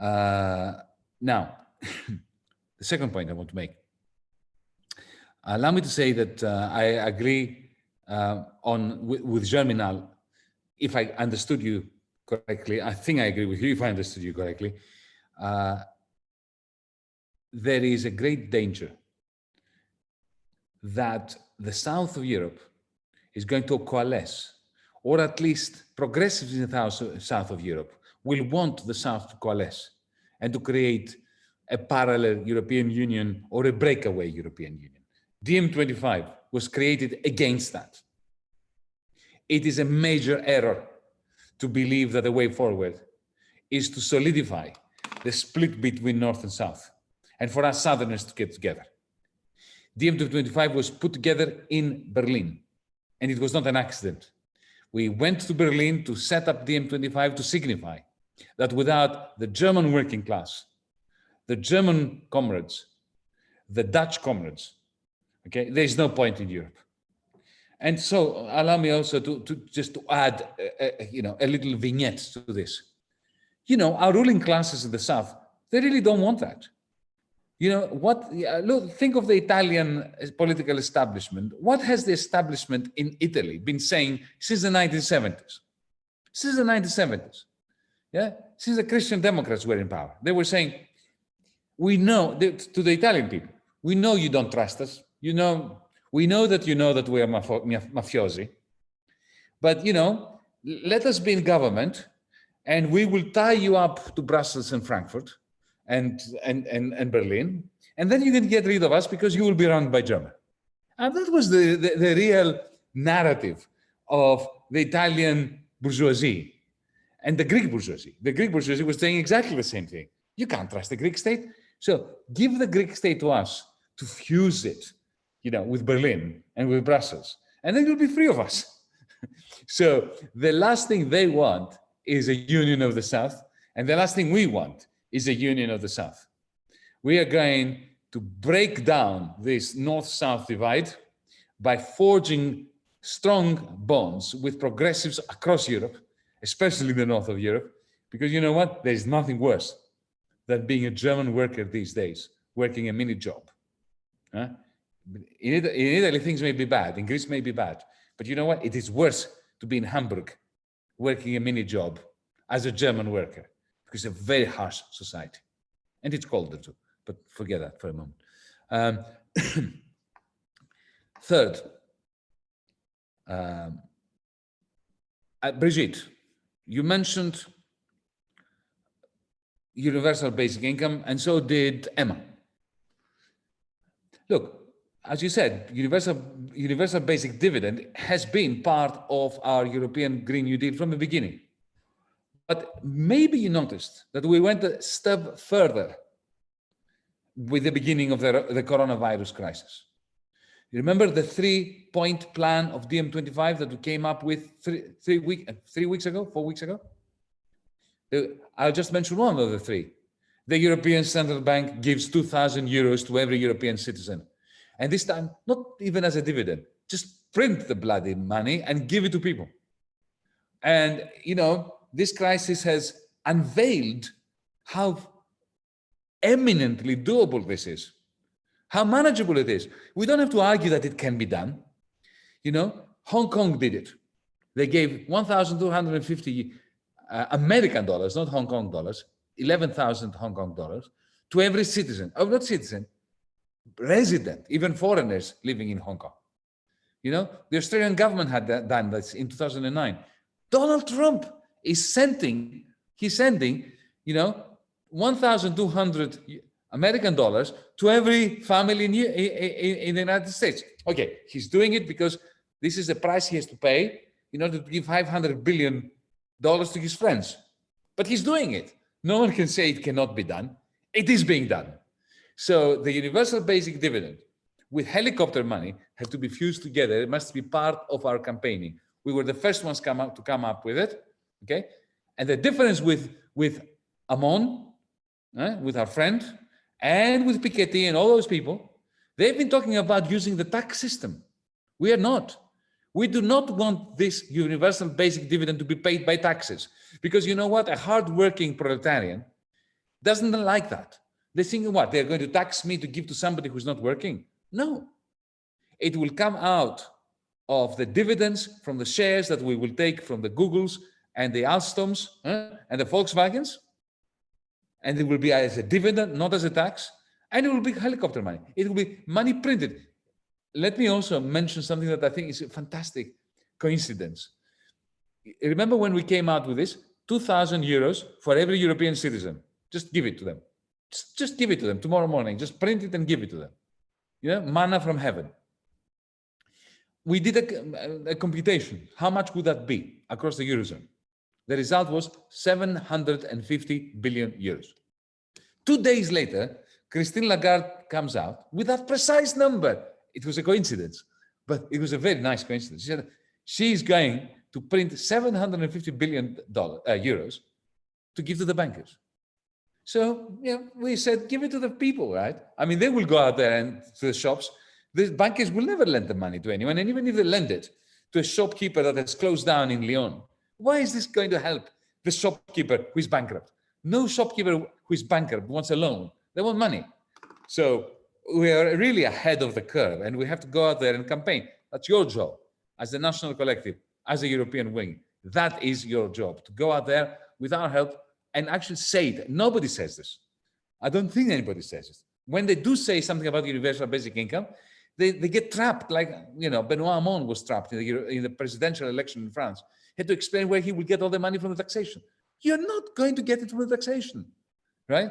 Now, the second point I want to make. Allow me to say that I agree with Germinal. If I understood you correctly, I think I agree with you if I understood you correctly. There is a great danger that the south of Europe is going to coalesce, or at least progressives in the south of Europe will want the south to coalesce and to create a parallel European Union or a breakaway European Union. DiEM25 was created against that. It is a major error to believe that the way forward is to solidify the split between North and South, and for us Southerners to get together. DiEM25 was put together in Berlin, and it was not an accident. We went to Berlin to set up DiEM25 to signify that without the German working class, the German comrades, the Dutch comrades, okay, there's no point in Europe. And so allow me also to add a little vignette to this. Our ruling classes in the South, they really don't want that. You know, look, think of the Italian political establishment. What has the establishment in Italy been saying since the 1970s? Since the 1970s, yeah? Since the Christian Democrats were in power. They were saying, we know, to the Italian people, we know you don't trust us. We know that we are mafiosi. But, you know, let us be in government and we will tie you up to Brussels and Frankfurt and Berlin, and then you can get rid of us because you will be run by Germany. And that was the real narrative of the Italian bourgeoisie and the Greek bourgeoisie. The Greek bourgeoisie was saying exactly the same thing. You can't trust the Greek state. So give the Greek state to us to fuse it, you know, with Berlin and with Brussels, and then you'll be free of us. So the last thing they want is a union of the South, and the last thing we want is a union of the South. We are going to break down this North-South divide by forging strong bonds with progressives across Europe, especially the north of Europe, because you know what? There's nothing worse than being a German worker these days, working a mini job. Huh? In Italy, things may be bad, in Greece may be bad, but you know what? It is worse to be in Hamburg working a mini job as a German worker, because it's a very harsh society. And it's colder too, but forget that for a moment. Third, Brigitte, you mentioned universal basic income, and so did Emma. Look, as you said, universal basic dividend has been part of our European Green New Deal from the beginning. But maybe you noticed that we went a step further with the beginning of the coronavirus crisis. You remember the 3-point plan of DiEM25 that we came up with 4 weeks ago? I'll just mention one of the three. The European Central Bank gives 2,000 euros to every European citizen. And this time, not even as a dividend, just print the bloody money and give it to people. And, you know, this crisis has unveiled how eminently doable this is, how manageable it is. We don't have to argue that it can be done. You know, Hong Kong did it. They gave 1,250 American dollars, not Hong Kong dollars, 11,000 Hong Kong dollars to every citizen, not citizen, resident, even foreigners living in Hong Kong. You know, the Australian government had done this in 2009. Donald Trump is sending, you know, 1,200 American dollars to every family in the United States. Okay, he's doing it because this is the price he has to pay in order to give $500 billion to his friends. But he's doing it. No one can say it cannot be done. It is being done. So the universal basic dividend with helicopter money have to be fused together. It must be part of our campaigning. We were the first ones to come up with it. Okay, and the difference with Amon, with our friend, and with Piketty and all those people, they've been talking about using the tax system. We are not. We do not want this universal basic dividend to be paid by taxes, because you know what? A hardworking proletarian doesn't like that. They think, what? They're going to tax me to give to somebody who's not working? No. It will come out of the dividends from the shares that we will take from the Googles and the Alstoms and the Volkswagens. And it will be as a dividend, not as a tax. And it will be helicopter money. It will be money printed. Let me also mention something that I think is a fantastic coincidence. Remember when we came out with this? 2,000 euros for every European citizen. Just give it to them. Just give it to them tomorrow morning. Just print it and give it to them. You know, manna from heaven. We did a computation. How much would that be across the Eurozone? The result was 750 billion euros. 2 days later, Christine Lagarde comes out with that precise number. It was a coincidence, but it was a very nice coincidence. She said she's going to print 750 billion euros to give to the bankers. So, you know, we said, give it to the people, right? I mean, they will go out there and to the shops. The bankers will never lend the money to anyone. And even if they lend it to a shopkeeper that has closed down in Lyon, why is this going to help the shopkeeper who is bankrupt? No shopkeeper who is bankrupt wants a loan. They want money. So we are really ahead of the curve, and we have to go out there and campaign. That's your job as the national collective, as a European wing. That is your job, to go out there with our help and actually say it. Nobody says this. I don't think anybody says it. When they do say something about universal basic income, they get trapped, like, you know, Benoît Hamon was trapped in the presidential election in France. He had to explain where he would get all the money from the taxation. You're not going to get it from the taxation, right?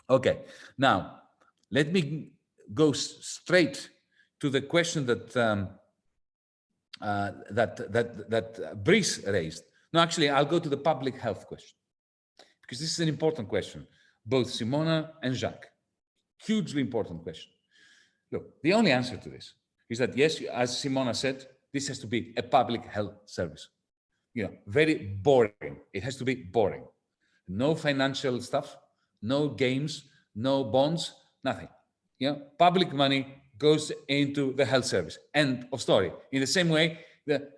Okay, now let me go straight to the question that that Brice raised. No, actually, I'll go to the public health question, because this is an important question. Both Simona and Jacques, hugely important question. Look, the only answer to this is that, yes, as Simona said, this has to be a public health service. You know, very boring. It has to be boring. No financial stuff, no games, no bonds, nothing. You know, public money goes into the health service. End of story. In the same way,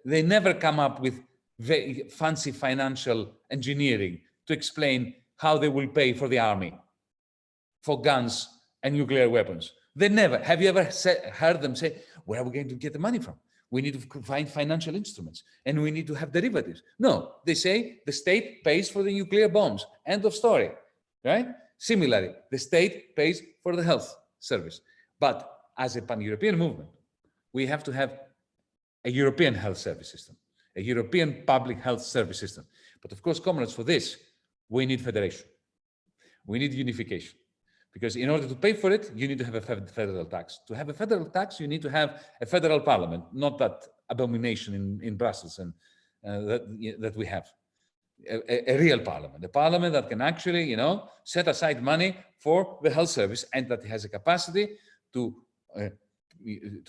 they never come up with very fancy financial engineering to explain how they will pay for the army, for guns and nuclear weapons. They never. Have you ever heard them say, where are we going to get the money from? We need to find financial instruments and we need to have derivatives. No, they say the state pays for the nuclear bombs. End of story, right? Similarly, the state pays for the health service. But as a pan-European movement, we have to have a European health service system, a European public health service system. But of course, comrades, for this, we need federation. We need unification. Because in order to pay for it, you need to have a federal tax. To have a federal tax, you need to have a federal parliament, not that abomination in Brussels and that we have. A real parliament, a parliament that can actually, you know, set aside money for the health service and that has a capacity to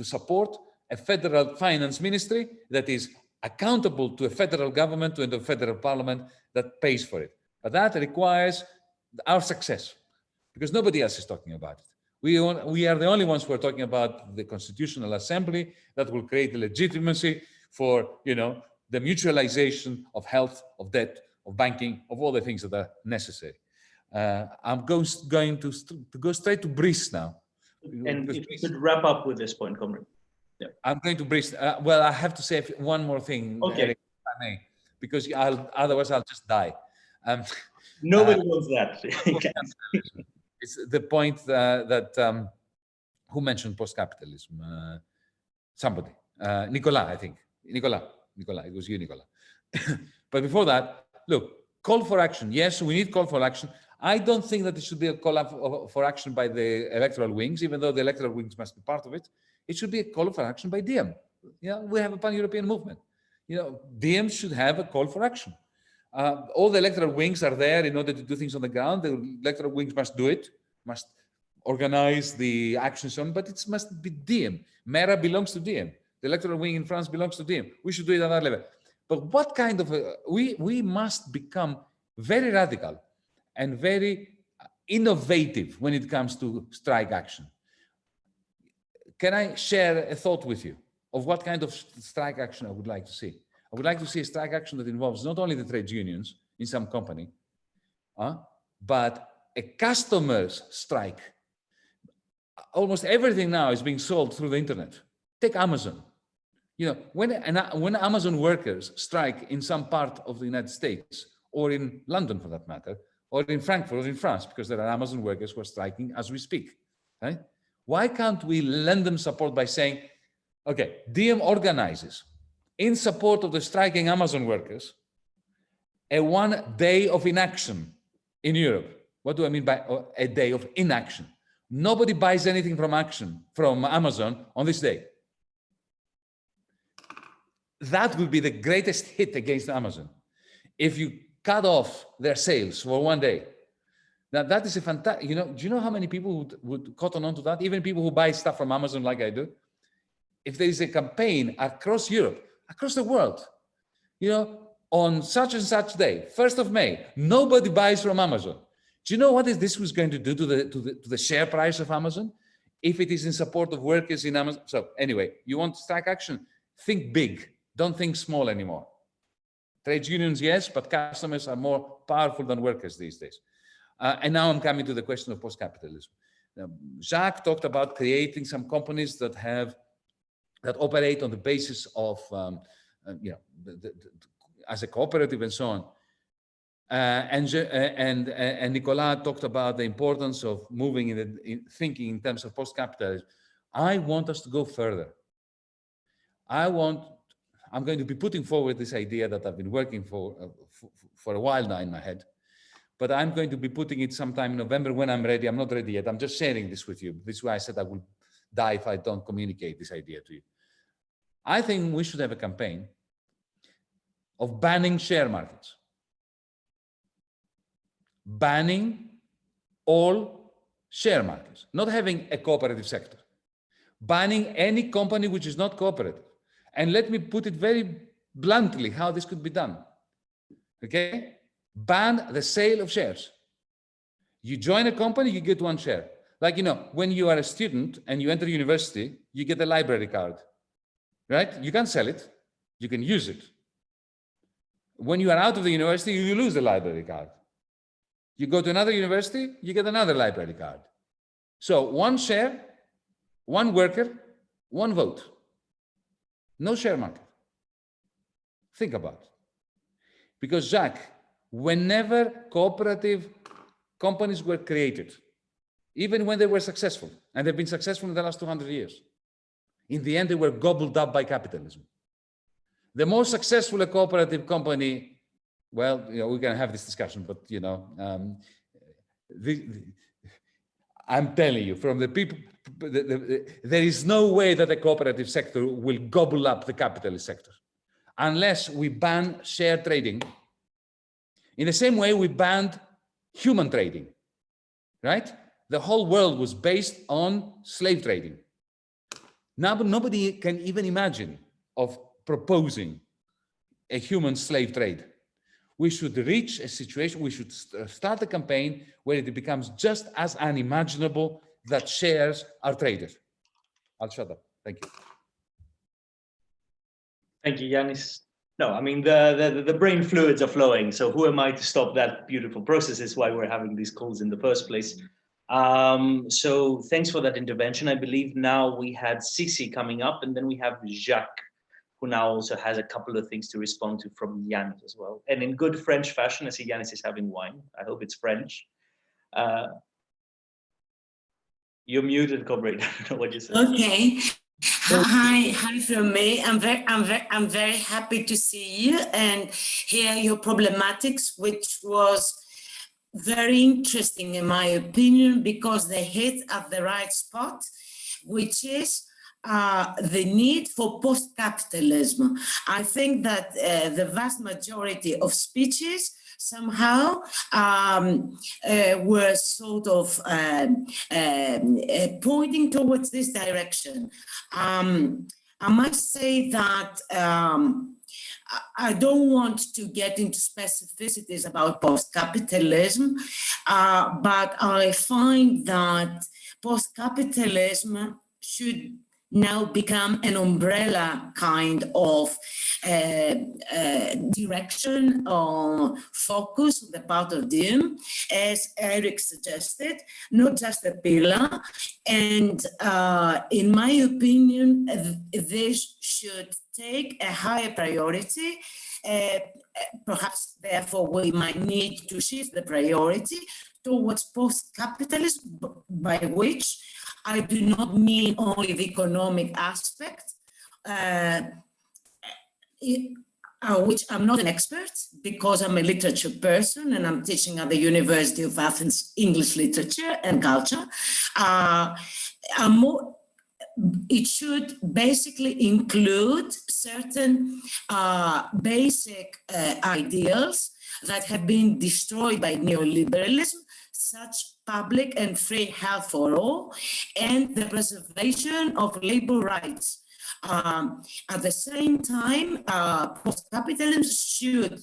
support a federal finance ministry that is accountable to a federal government and a federal parliament that pays for it. But that requires our success, because nobody else is talking about it. We are the only ones who are talking about the Constitutional Assembly that will create the legitimacy for, you know, the mutualization of health, of debt, of banking, of all the things that are necessary. I'm going to go straight to Brice now. And if you could wrap up with this point, comrade. Yeah. I'm going to Brice. Well, I have to say one more thing, okay, Eric, if I may, because otherwise I'll just die. Nobody wants that. It's the point that who mentioned post-capitalism? Somebody, Nicolas, I think. Nicolas, it was you, Nicolas. But before that, look, call for action. Yes, we need call for action. I don't think that it should be a call for action by the electoral wings, even though the electoral wings must be part of it. It should be a call for action by Diem. You know, we have a pan-European movement. You know, Diem should have a call for action. All the electoral wings are there in order to do things on the ground. The electoral wings must do it, must organize the actions on, but it must be Diem. MERA belongs to Diem. The electoral wing in France belongs to Diem. We should do it at that level. But what kind of, we must become very radical and very innovative when it comes to strike action. Can I share a thought with you of what kind of strike action I would like to see? I would like to see a strike action that involves not only the trade unions in some company, but a customer's strike. Almost everything now is being sold through the internet. Take Amazon. You know, when Amazon workers strike in some part of the United States, or in London for that matter, or in Frankfurt or in France, because there are Amazon workers who are striking as we speak, right? Why can't we lend them support by saying, okay, Diem organizes in support of the striking Amazon workers, a 1 day of inaction in Europe. What do I mean by a day of inaction? Nobody buys anything from Amazon on this day. That will be the greatest hit against Amazon. If you cut off their sales for 1 day. Now that is a fantastic, you know, do you know how many people would cotton on to that? Even people who buy stuff from Amazon like I do. If there is a campaign across Europe, across the world, you know, on such and such day, 1st of May, nobody buys from Amazon. Do you know what this was going to do to the share price of Amazon? If it is in support of workers in Amazon. So anyway, you want to strike action? Think big, don't think small anymore. Trade unions, yes, but customers are more powerful than workers these days. And now I'm coming to the question of post-capitalism. Jacques talked about creating some companies that operate on the basis of, as a cooperative and so on. And Nicolas talked about the importance of moving in thinking in terms of post-capitalism. I want us to go further. I'm going to be putting forward this idea that I've been working for a while now in my head, but I'm going to be putting it sometime in November when I'm ready. I'm not ready yet. I'm just sharing this with you. This is why I said I will die if I don't communicate this idea to you. I think we should have a campaign of banning share markets. Banning all share markets, not having a cooperative sector. Banning any company which is not cooperative. And let me put it very bluntly how this could be done. Okay? Ban the sale of shares. You join a company, you get one share. Like, when you are a student and you enter university, you get a library card, right? You can't sell it, you can use it. When you are out of the university, you lose the library card. You go to another university, you get another library card. So one share, one worker, one vote. No share market. Think about it. Because Jacques, whenever cooperative companies were created, even when they were successful, and they've been successful in the last 200 years, in the end, they were gobbled up by capitalism. The more successful a cooperative company, well, we can have this discussion, but I'm telling you, from the people, there is no way that the cooperative sector will gobble up the capitalist sector unless we ban share trading. In the same way we banned human trading, right? The whole world was based on slave trading. Now, but nobody can even imagine of proposing a human slave trade. We should reach a situation, we should start a campaign where it becomes just as unimaginable that shares are traded. I'll shut up. Thank you. Thank you, Yanis. No, I mean, the brain fluids are flowing. So who am I to stop that beautiful process? Is why we're having these calls in the first place. So thanks for that intervention. I believe now we had Sissi coming up, and then we have Jacques, who now also has a couple of things to respond to from Yanis as well. And in good French fashion, I see Yanis is having wine. I hope it's French. You're muted, comrade. I don't know what you said. Okay. Hi from me. I'm very happy to see you and hear your problematics, which was very interesting in my opinion, because they hit at the right spot, which is the need for post-capitalism. I think that the vast majority of speeches somehow were sort of pointing towards this direction. I must say that I don't want to get into specificities about post-capitalism, but I find that post-capitalism should now become an umbrella kind of direction or focus on the part of DiEM, as Eric suggested, not just a pillar. And in my opinion, this should take a higher priority. Perhaps, therefore, we might need to shift the priority towards post-capitalism, by which I do not mean only the economic aspect, which I'm not an expert because I'm a literature person and I'm teaching at the University of Athens English literature and culture. It should basically include certain basic ideals that have been destroyed by neoliberalism, such public and free health for all, and the preservation of labor rights. At the same time, post-capitalism should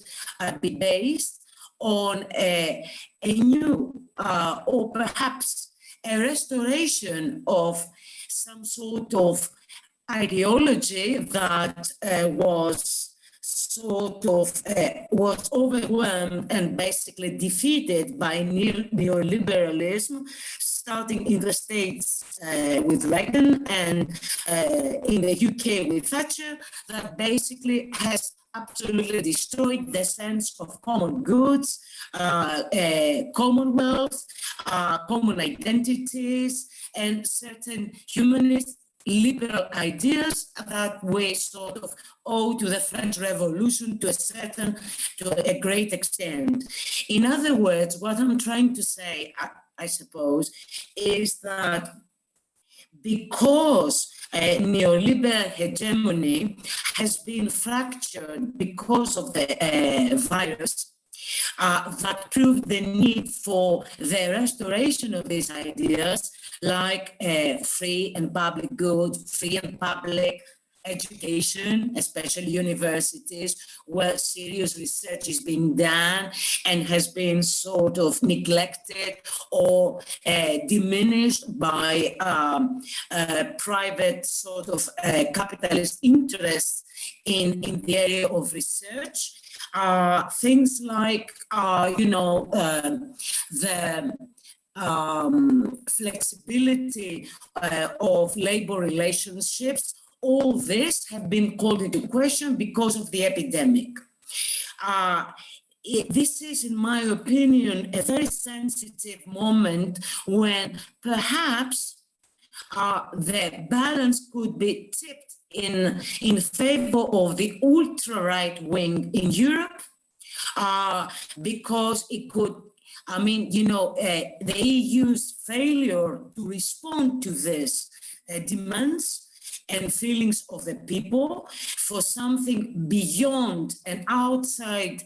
be based on a new or perhaps a restoration of some sort of ideology that was sort of was overwhelmed and basically defeated by neoliberalism, starting in the States with Reagan and in the UK with Thatcher, that basically has absolutely destroyed the sense of common goods, commonwealth, common identities, and certain humanist liberal ideas that we sort of owe to the French Revolution to a great extent. In other words, what I'm trying to say, I suppose, is that because neoliberal hegemony has been fractured because of the virus, that proved the need for the restoration of these ideas, like free and public good, free and public education, especially universities, where serious research is being done and has been sort of neglected or diminished by private sort of capitalist interests in the area of research. Things like, the flexibility of labor relationships, all this have been called into question because of the epidemic. This is, in my opinion, a very sensitive moment when perhaps the balance could be tipped in favor of the ultra-right wing in Europe, because it could, the EU's failure to respond to this demands and feelings of the people for something beyond and outside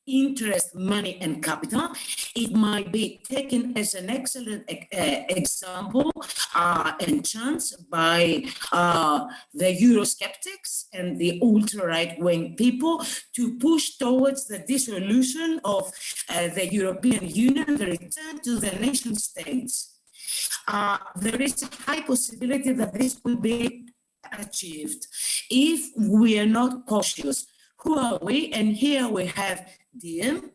interest, money, and capital. It might be taken as an excellent example and chance by the Eurosceptics and the ultra-right-wing people to push towards the dissolution of the European Union, the return to the nation states. There is a high possibility that this will be achieved if we are not cautious. Who are we? And here we have DiEM,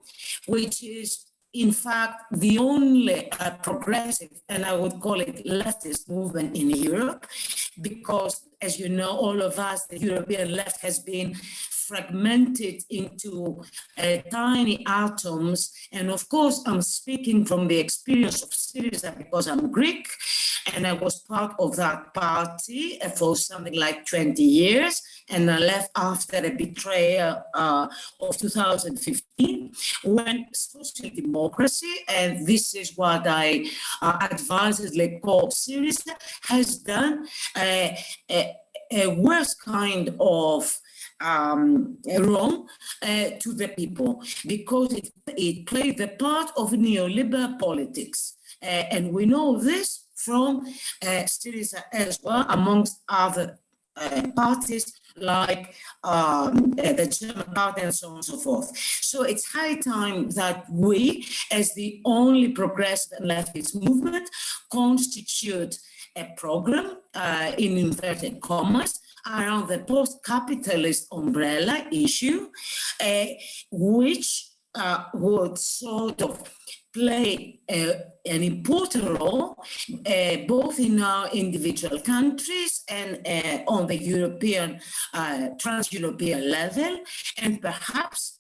which is in fact the only progressive, and I would call it leftist movement in Europe, because as you know, all of us, the European left has been fragmented into tiny atoms. And of course, I'm speaking from the experience of Syriza because I'm Greek, and I was part of that party for something like 20 years. And I left after a betrayal of 2015, when social democracy, and this is what I advisedly call Syriza, has done a worse kind of wrong to the people, because it played the part of neoliberal politics. And we know this from Syriza as well, amongst other parties like the German party and so on and so forth. So it's high time that we, as the only progressive and leftist movement, constitute a program, in inverted commas, around the post-capitalist umbrella issue, which would sort of play an important role both in our individual countries and on the European, trans-European level, and perhaps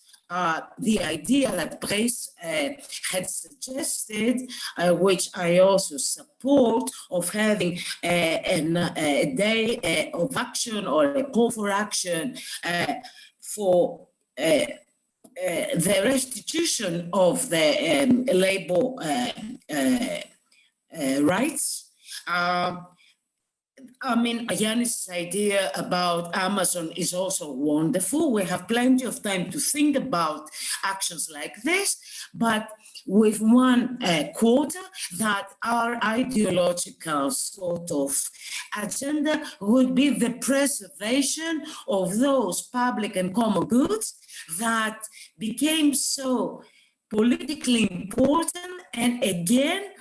the idea that Brice had suggested, which I also support, of having a day of action or a call for action for the restitution of the labor rights. Yanis's idea about Amazon is also wonderful. We have plenty of time to think about actions like this, but with one quota, that our ideological sort of agenda would be the preservation of those public and common goods that became so politically important and again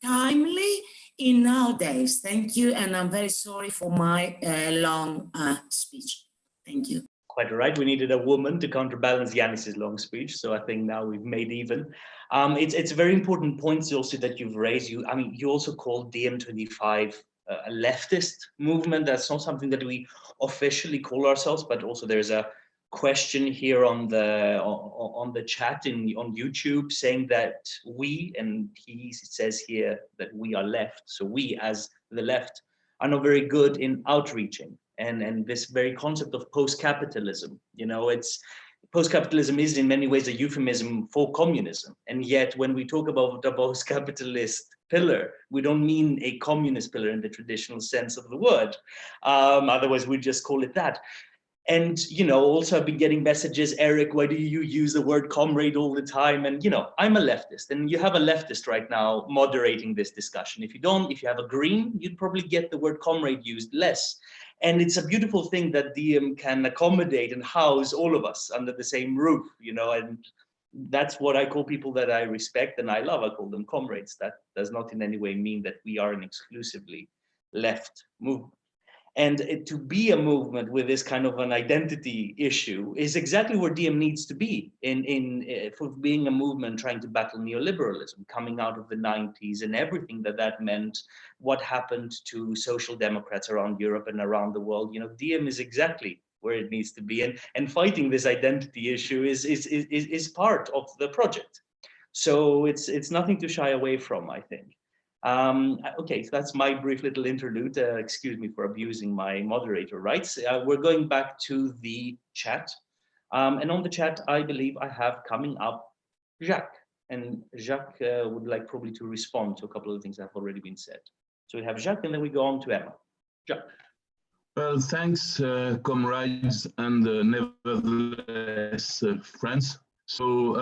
timely in nowadays. Thank you, and I'm very sorry for my long speech. Thank you. Quite right. We needed a woman to counterbalance Yanis's long speech. So I think now we've made even. It's very important points also that you've raised. You also called DiEM25 a leftist movement. That's not something that we officially call ourselves, but also there's a question here on the chat on YouTube saying that we, and he says here that we are left. So we as the left are not very good in outreaching. And this very concept of post-capitalism, post-capitalism is in many ways a euphemism for communism. And yet when we talk about the post-capitalist pillar, we don't mean a communist pillar in the traditional sense of the word. Otherwise we just call it that. And, also I've been getting messages, Eric, why do you use the word comrade all the time? And, I'm a leftist, and you have a leftist right now moderating this discussion. If you have a green, you'd probably get the word comrade used less. And it's a beautiful thing that DiEM can accommodate and house all of us under the same roof, and that's what I call people that I respect and I love. I call them comrades. That does not in any way mean that we are an exclusively left movement. And to be a movement with this kind of an identity issue is exactly where DiEM needs to be for being a movement trying to battle neoliberalism, coming out of the 90s and everything that meant, what happened to social democrats around Europe and around the world. DiEM is exactly where it needs to be, and fighting this identity issue is part of the project. So it's nothing to shy away from, I think. Okay, so that's my brief little interlude. Excuse me for abusing my moderator rights. We're going back to the chat. And on the chat, I believe I have coming up Jacques. And Jacques would like probably to respond to a couple of things that have already been said. So we have Jacques, and then we go on to Emma. Jacques. Well, thanks, comrades and nevertheless friends. So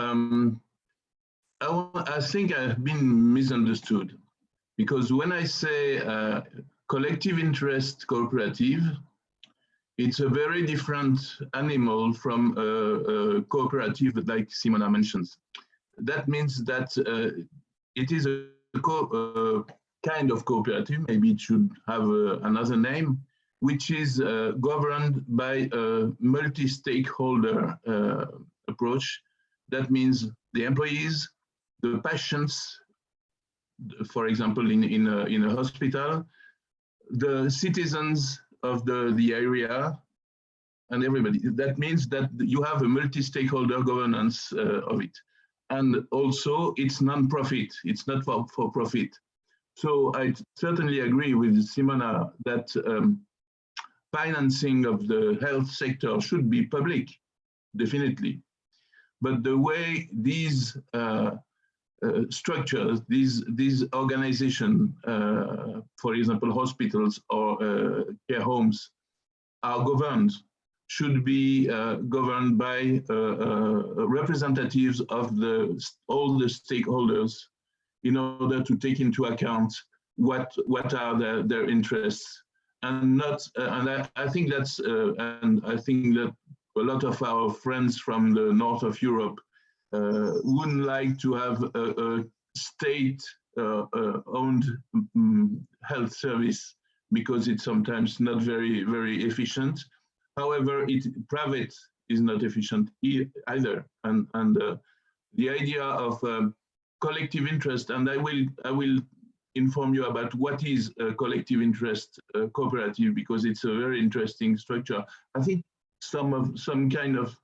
I think I've been misunderstood. Because when I say collective interest cooperative, it's a very different animal from a cooperative like Simona mentions. That means that it is a kind of cooperative, maybe it should have another name, which is governed by a multi-stakeholder approach. That means the employees, the patients, for example, in a hospital, the citizens of the area, and everybody. That means that you have a multi-stakeholder governance of it. And also it's non-profit, it's not for profit. So I certainly agree with Simona that financing of the health sector should be public, definitely. But the way these structures, these organizations, for example, hospitals or care homes, are governed, should be governed by representatives of all the stakeholders in order to take into account what are their interests, and not. And I think that's and I think that a lot of our friends from the north of Europe wouldn't like to have a state-owned health service because it's sometimes not very efficient. However, private is not efficient either. And the idea of collective interest, and I will inform you about what is a collective interest cooperative, because it's a very interesting structure. I think some kind of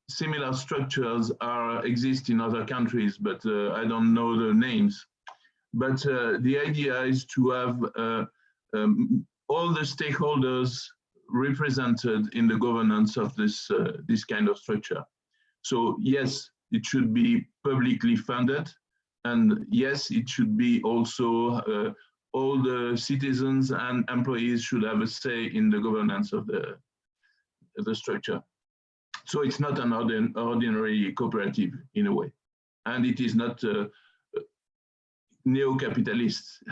similar structures exist in other countries, but I don't know the names. But the idea is to have all the stakeholders represented in the governance of this kind of structure. So yes, it should be publicly funded, and yes, it should be also all the citizens and employees should have a say in the governance of the structure. So it's not an ordinary cooperative in a way, and it is not neo-capitalist.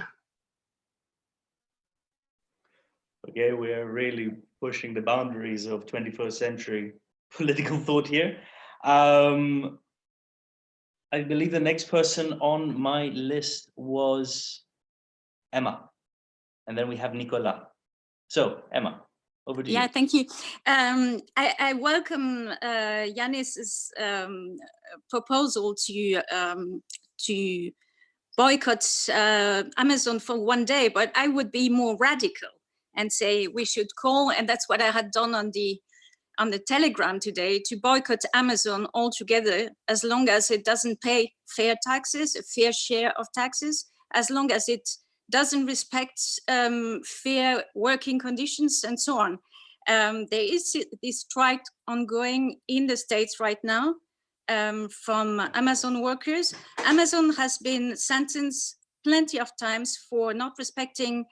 Okay, we are really pushing the boundaries of 21st century political thought here. I believe the next person on my list was Emma, and then we have Nicolas. So Emma, Over to Yeah, you. thank you. I welcome Yanis's proposal to boycott Amazon for one day, but I would be more radical and say we should call, and that's what I had done on the Telegram today, to boycott Amazon altogether, as long as it doesn't pay fair taxes, a fair share of taxes, as long as it doesn't respect fair working conditions and so on. There is this strike ongoing in the States right now from Amazon workers. Amazon has been sentenced plenty of times for not respecting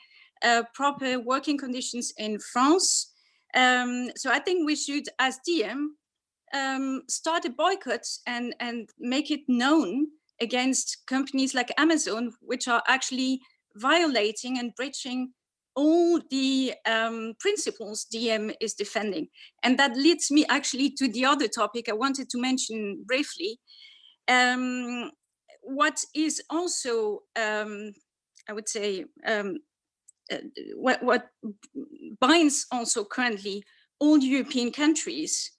proper working conditions in France. So I think we should, as DM, start a boycott and make it known against companies like Amazon, which are actually violating and breaching all the principles DM is defending. And that leads me actually to the other topic I wanted to mention briefly. What is also, I would say, what binds also currently all European countries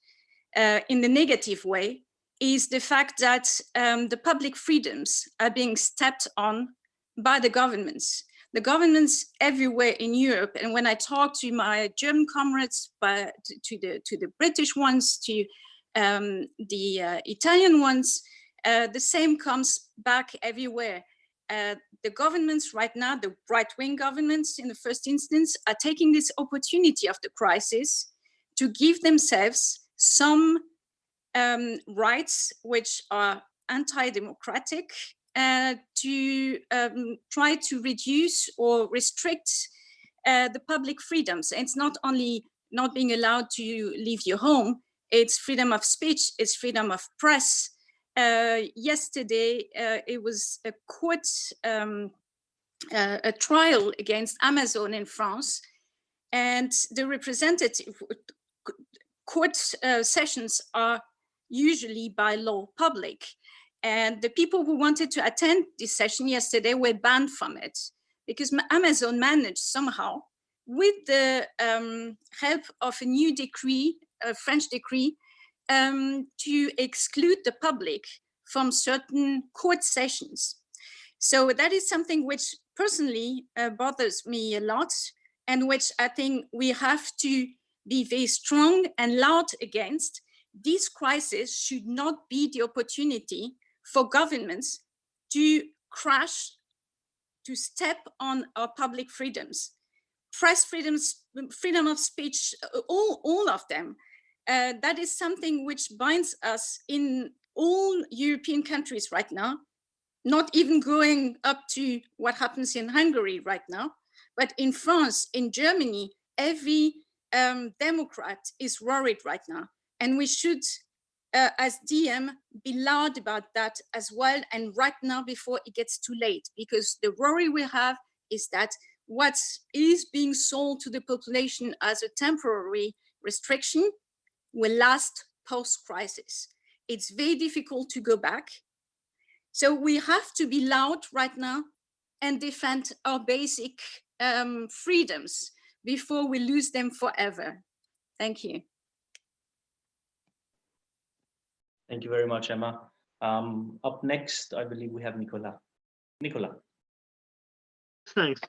in the negative way is the fact that the public freedoms are being stepped on by the governments. The governments everywhere in Europe, and when I talk to my German comrades, to the British ones, to the Italian ones, the same comes back everywhere. The governments right now, the right-wing governments in the first instance, are taking this opportunity of the crisis to give themselves some rights which are anti-democratic, to try to reduce or restrict the public freedoms. And it's not only not being allowed to leave your home, it's freedom of speech, it's freedom of press. Yesterday, it was a court, a trial against Amazon in France, and the representative court sessions are usually by law public. And the people who wanted to attend this session yesterday were banned from it because Amazon managed somehow, with the help of a new decree, a French decree, to exclude the public from certain court sessions. So that is something which personally bothers me a lot, and which I think we have to be very strong and loud against. This crisis should not be the opportunity for governments to crash, to step on our public freedoms, press freedoms, freedom of speech, all of them. That is something which binds us in all European countries right now, not even going up to what happens in Hungary right now, but in France, in Germany, every Democrat is worried right now. And we should, as DM, be loud about that as well, and right now before it gets too late, because the worry we have is that what is being sold to the population as a temporary restriction will last post-crisis. It's very difficult to go back. So we have to be loud right now and defend our basic freedoms before we lose them forever. Thank you. Thank you very much, Emma. Up next, I believe we have Nicolas. Nicolas. Thanks.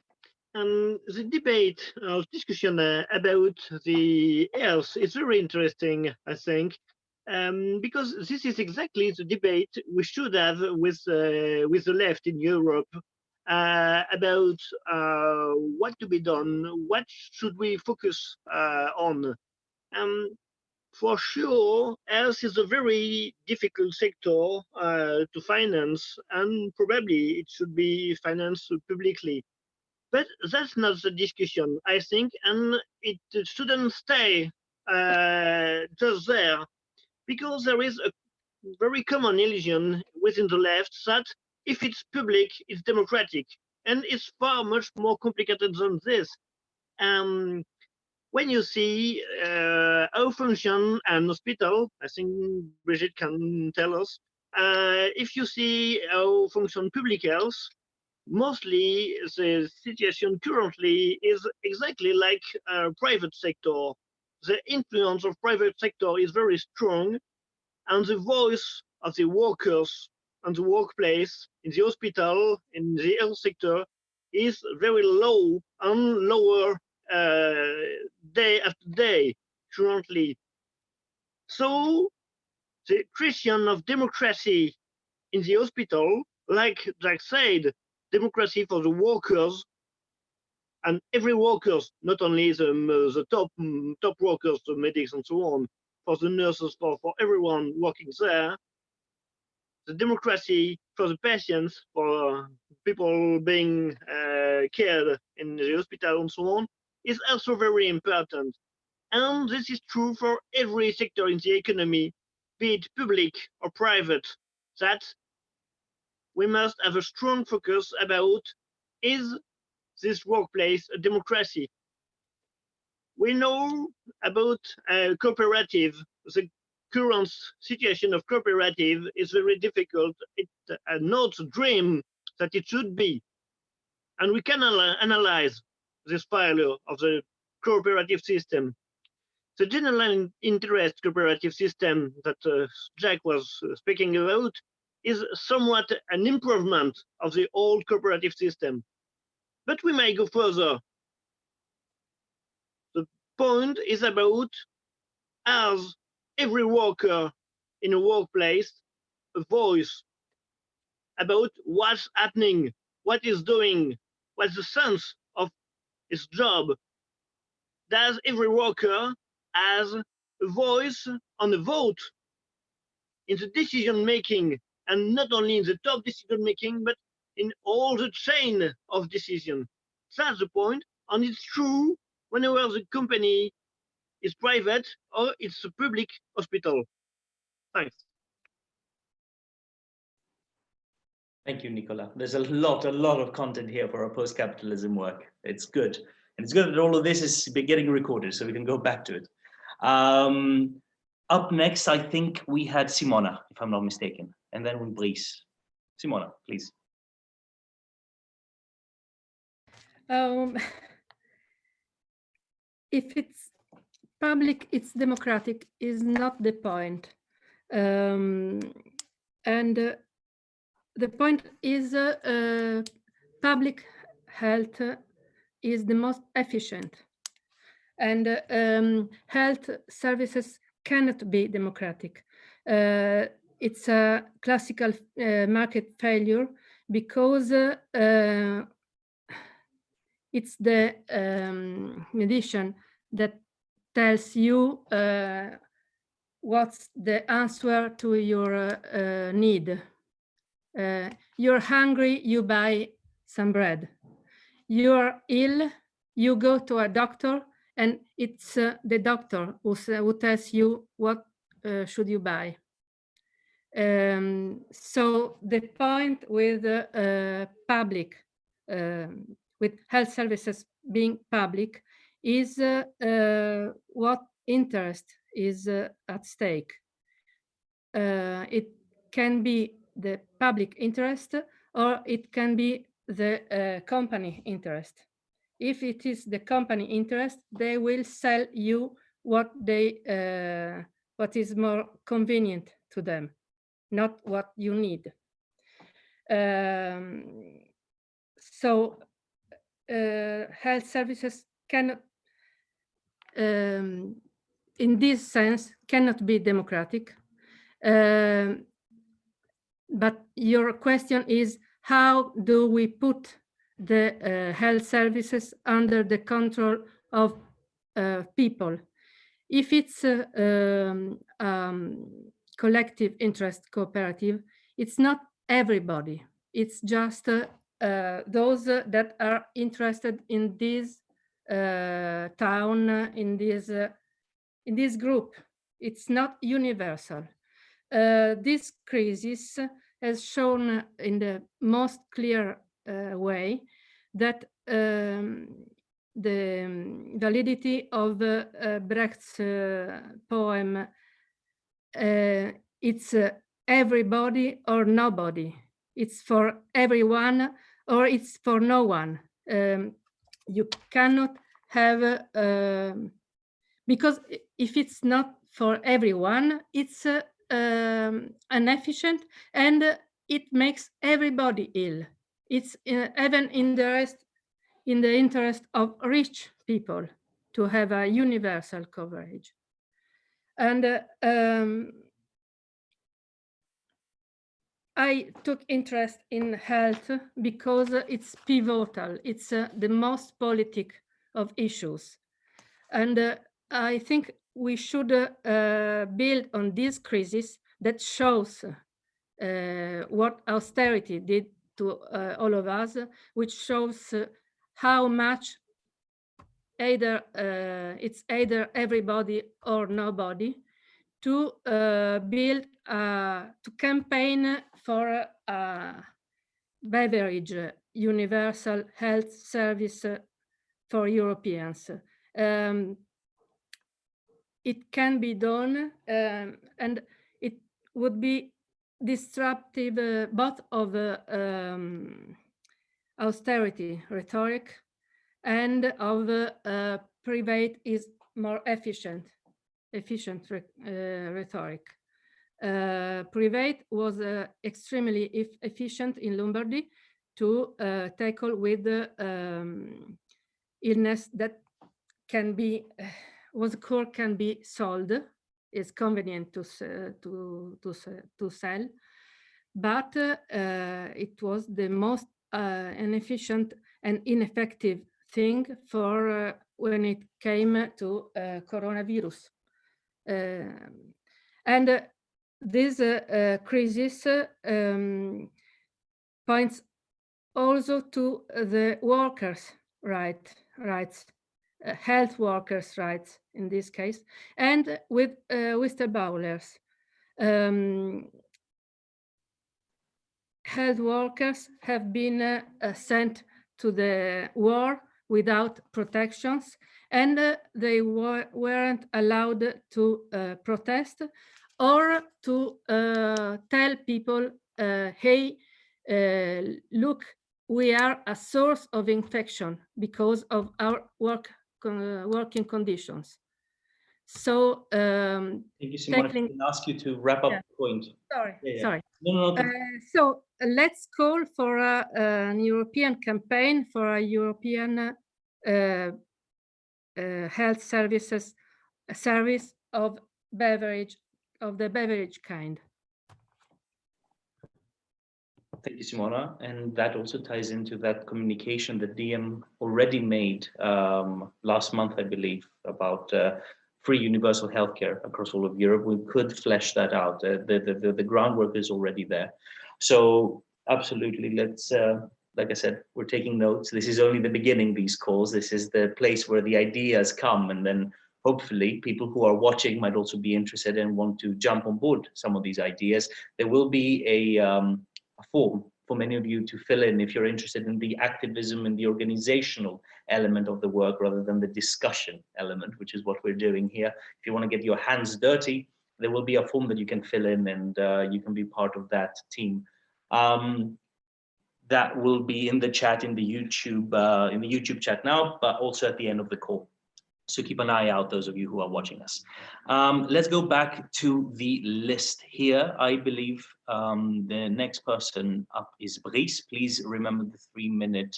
The debate or discussion about the health is very interesting, I think, because this is exactly the debate we should have with the left in Europe about what to be done, what should we focus on. For sure, health is a very difficult sector to finance, and probably it should be financed publicly. But that's not the discussion, I think, and it shouldn't stay just there, because there is a very common illusion within the left that if it's public, it's democratic, and it's far much more complicated than this. When you see how function an hospital, I think Brigitte can tell us, if you see how function public health, mostly the situation currently is exactly like private sector. The influence of private sector is very strong, and the voice of the workers on the workplace, in the hospital, in the health sector, is very low and lower day after day currently. So the question of democracy in the hospital, like Jack said, democracy for the workers and every workers, not only the top workers, the medics and so on, for the nurses, for everyone working there, the democracy for the patients, for people being cared in the hospital and so on, is also very important. And this is true for every sector in the economy, be it public or private, that we must have a strong focus about, is this workplace a democracy? We know about cooperative. The current situation of cooperative is very difficult. It's not a dream that it should be. And we can analyze this failure of the cooperative system. The general interest cooperative system that Jack was speaking about is somewhat an improvement of the old cooperative system. But we may go further. The point is about, as every worker in a workplace, a voice about what's happening, what is doing, what's the sense of his job. Does every worker has a voice on the vote in the decision making, and not only in the top decision making, but in all the chain of decision. That's the point, and it's true whenever the company is private or it's a public hospital. Thanks. Thank you, Nicolas. There's a lot of content here for our post-capitalism work. It's good. And it's good that all of this is getting recorded so we can go back to it. Up next, I think we had Simona, if I'm not mistaken, and then Brice. Simona, please. If it's public, it's democratic is not the point. And the point is public health is the most efficient. And health services cannot be democratic. It's a classical market failure because it's the medicine that tells you what's the answer to your need. You're hungry, you buy some bread. You're ill, you go to a doctor, and it's the doctor who tells you what should you buy. So the point with public, with health services being public, is what interest is at stake. It can be the public interest, or it can be the company interest. If it is the company interest, they will sell you what is more convenient to them, not what you need. So health services cannot, in this sense, cannot be democratic. But your question is, how do we put the health services under the control of people? If it's collective interest cooperative, it's not everybody. It's just those that are interested in this town, in this group. It's not universal. This crisis has shown in the most clear way that the validity of Brecht's poem, it's everybody or nobody. It's for everyone or it's for no one. You cannot have, because if it's not for everyone, it's inefficient, and it makes everybody ill. It's even in the interest of rich people to have a universal coverage. And I took interest in health because it's pivotal. It's the most politic of issues. And I think we should build on this crisis that shows what austerity did to all of us, which shows how much it's either everybody or nobody, to build, to campaign for a beverage universal health service for Europeans. It can be done, and it would be disruptive both of austerity rhetoric and of private is more efficient rhetoric. Private was extremely efficient in Lombardy to tackle with the illness that can be can be sold. It's convenient to sell, but it was the most inefficient and ineffective thing for when it came to coronavirus. And this crisis points also to the workers' rights, health workers' rights in this case, and with whistleblowers. Health workers have been sent to the war without protections, and they weren't allowed to protest or to tell people, hey, look, we are a source of infection because of our working conditions. So thank you, Simona. I can ask you to wrap up the point. Sorry. No. So let's call for a European campaign for a European health service of the beverage kind. Thank you, Simona. And that also ties into that communication that DM already made last month, I believe, about free universal healthcare across all of Europe. We could flesh that out. The groundwork is already there. So absolutely, let's, like I said, we're taking notes. This is only the beginning, these calls. This is the place where the ideas come, and then hopefully people who are watching might also be interested and want to jump on board some of these ideas. There will be a form for many of you to fill in if you're interested in the activism and the organizational element of the work rather than the discussion element, which is what we're doing here. If you want to get your hands dirty, there will be a form that you can fill in, and you can be part of that team. That will be in the chat in the YouTube chat now, but also at the end of the call. So keep an eye out, those of you who are watching us. Let's go back to the list here. I believe the next person up is Brice. Please remember the 3-minute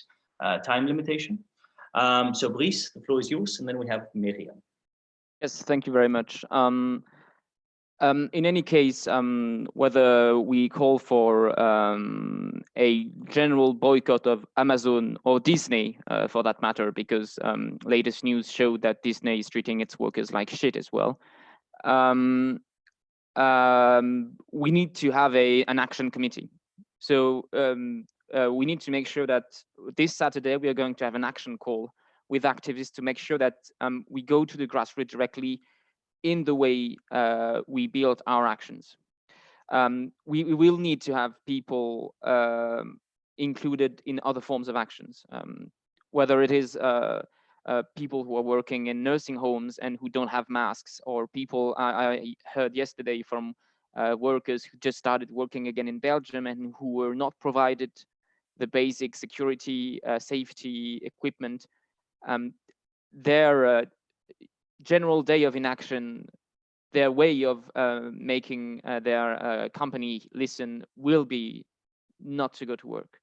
time limitation. So Brice, the floor is yours, and then we have Miriam. Yes, thank you very much. In any case, whether we call for a general boycott of Amazon or Disney, for that matter, because latest news showed that Disney is treating its workers like shit as well. We need to have an action committee. So we need to make sure that this Saturday we are going to have an action call with activists to make sure that we go to the grassroots directly in the way we build our actions. We will need to have people included in other forms of actions, whether it is people who are working in nursing homes and who don't have masks, or people I heard yesterday from workers who just started working again in Belgium and who were not provided the basic security, safety equipment. Their general day of inaction, their way of making their company listen will be not to go to work.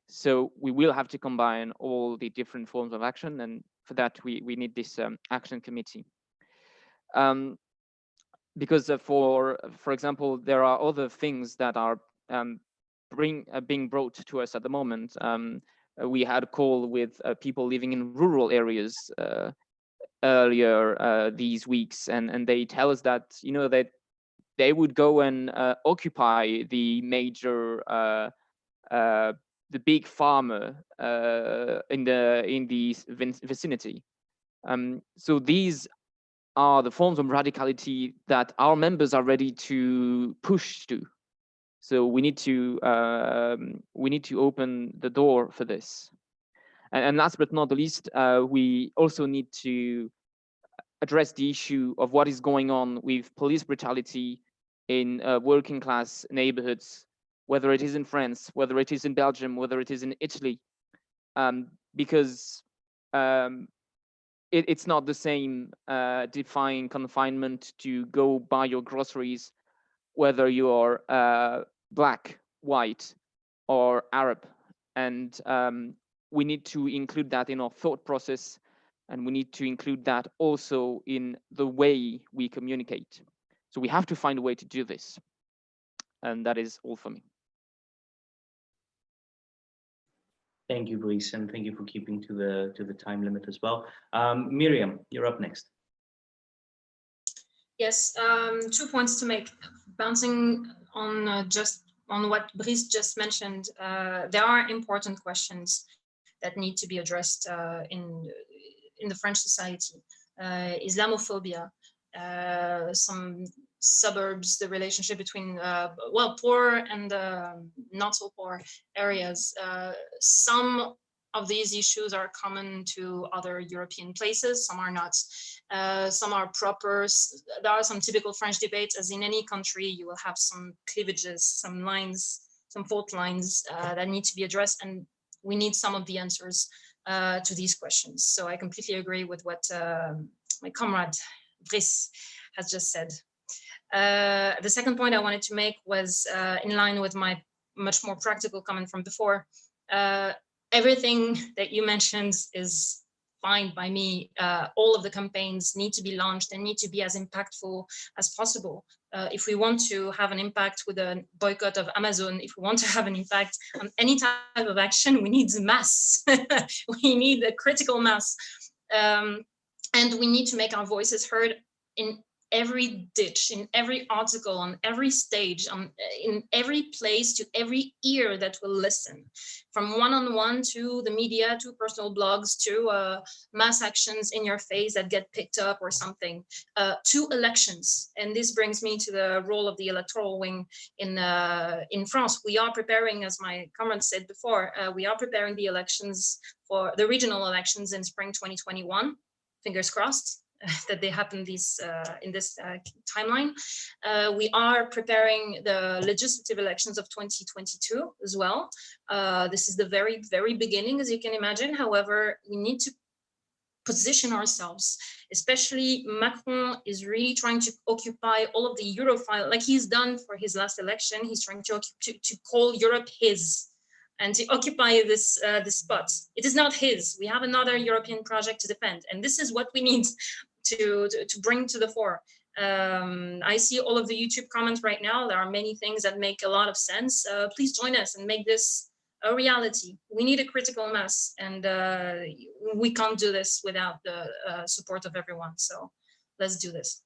So we will have to combine all the different forms of action, and for that we need this action committee. Because for example, there are other things that are being brought to us at the moment. We had a call with people living in rural areas earlier these weeks, and they tell us that, you know, that they would go and occupy the major the big farmer in the vicinity. So these are the forms of radicality that our members are ready to push to. So we need to open the door for this. And last but not the least, we also need to address the issue of what is going on with police brutality in working class neighborhoods, whether it is in France, whether it is in Belgium, whether it is in Italy, because it's not the same defying confinement to go buy your groceries, whether you are Black, white, or Arab. And we need to include that in our thought process, and we need to include that also in the way we communicate. So we have to find a way to do this. And that is all for me. Thank you, Brice, and thank you for keeping to the time limit as well. Miriam, you're up next. Yes, 2 points to make. Bouncing on on what Brice just mentioned, there are important questions that need to be addressed in the French society. Islamophobia, some suburbs, the relationship between poor and not so poor areas. Some of these issues are common to other European places, some are not. Some are proper. There are some typical French debates, as in any country, you will have some cleavages, some lines, some fault lines that need to be addressed, and we need some of the answers to these questions. So I completely agree with what my comrade Brice has just said. The second point I wanted to make was in line with my much more practical comment from before. Everything that you mentioned is fine by me. All of the campaigns need to be launched and need to be as impactful as possible. If we want to have an impact with a boycott of Amazon, if we want to have an impact on any type of action, we need mass. We need a critical mass. And we need to make our voices heard in every ditch, in every article, on every stage, in every place, to every ear that will listen, from one-on-one to the media, to personal blogs, to mass actions in your face that get picked up or something, to elections. And this brings me to the role of the electoral wing in France. We are preparing, as my comrade said before, we are preparing the elections for the regional elections in spring 2021. Fingers crossed that they happen in this timeline. We are preparing the legislative elections of 2022 as well. This is the very, very beginning, as you can imagine. However, we need to position ourselves, especially Macron is really trying to occupy all of the Europhile, like he's done for his last election. He's trying to call Europe his, and to occupy this spot. It is not his. We have another European project to defend, and this is what we need to bring to the fore. I see all of the YouTube comments right now. There are many things that make a lot of sense. Please join us and make this a reality. We need a critical mass, and we can't do this without the support of everyone. So let's do this.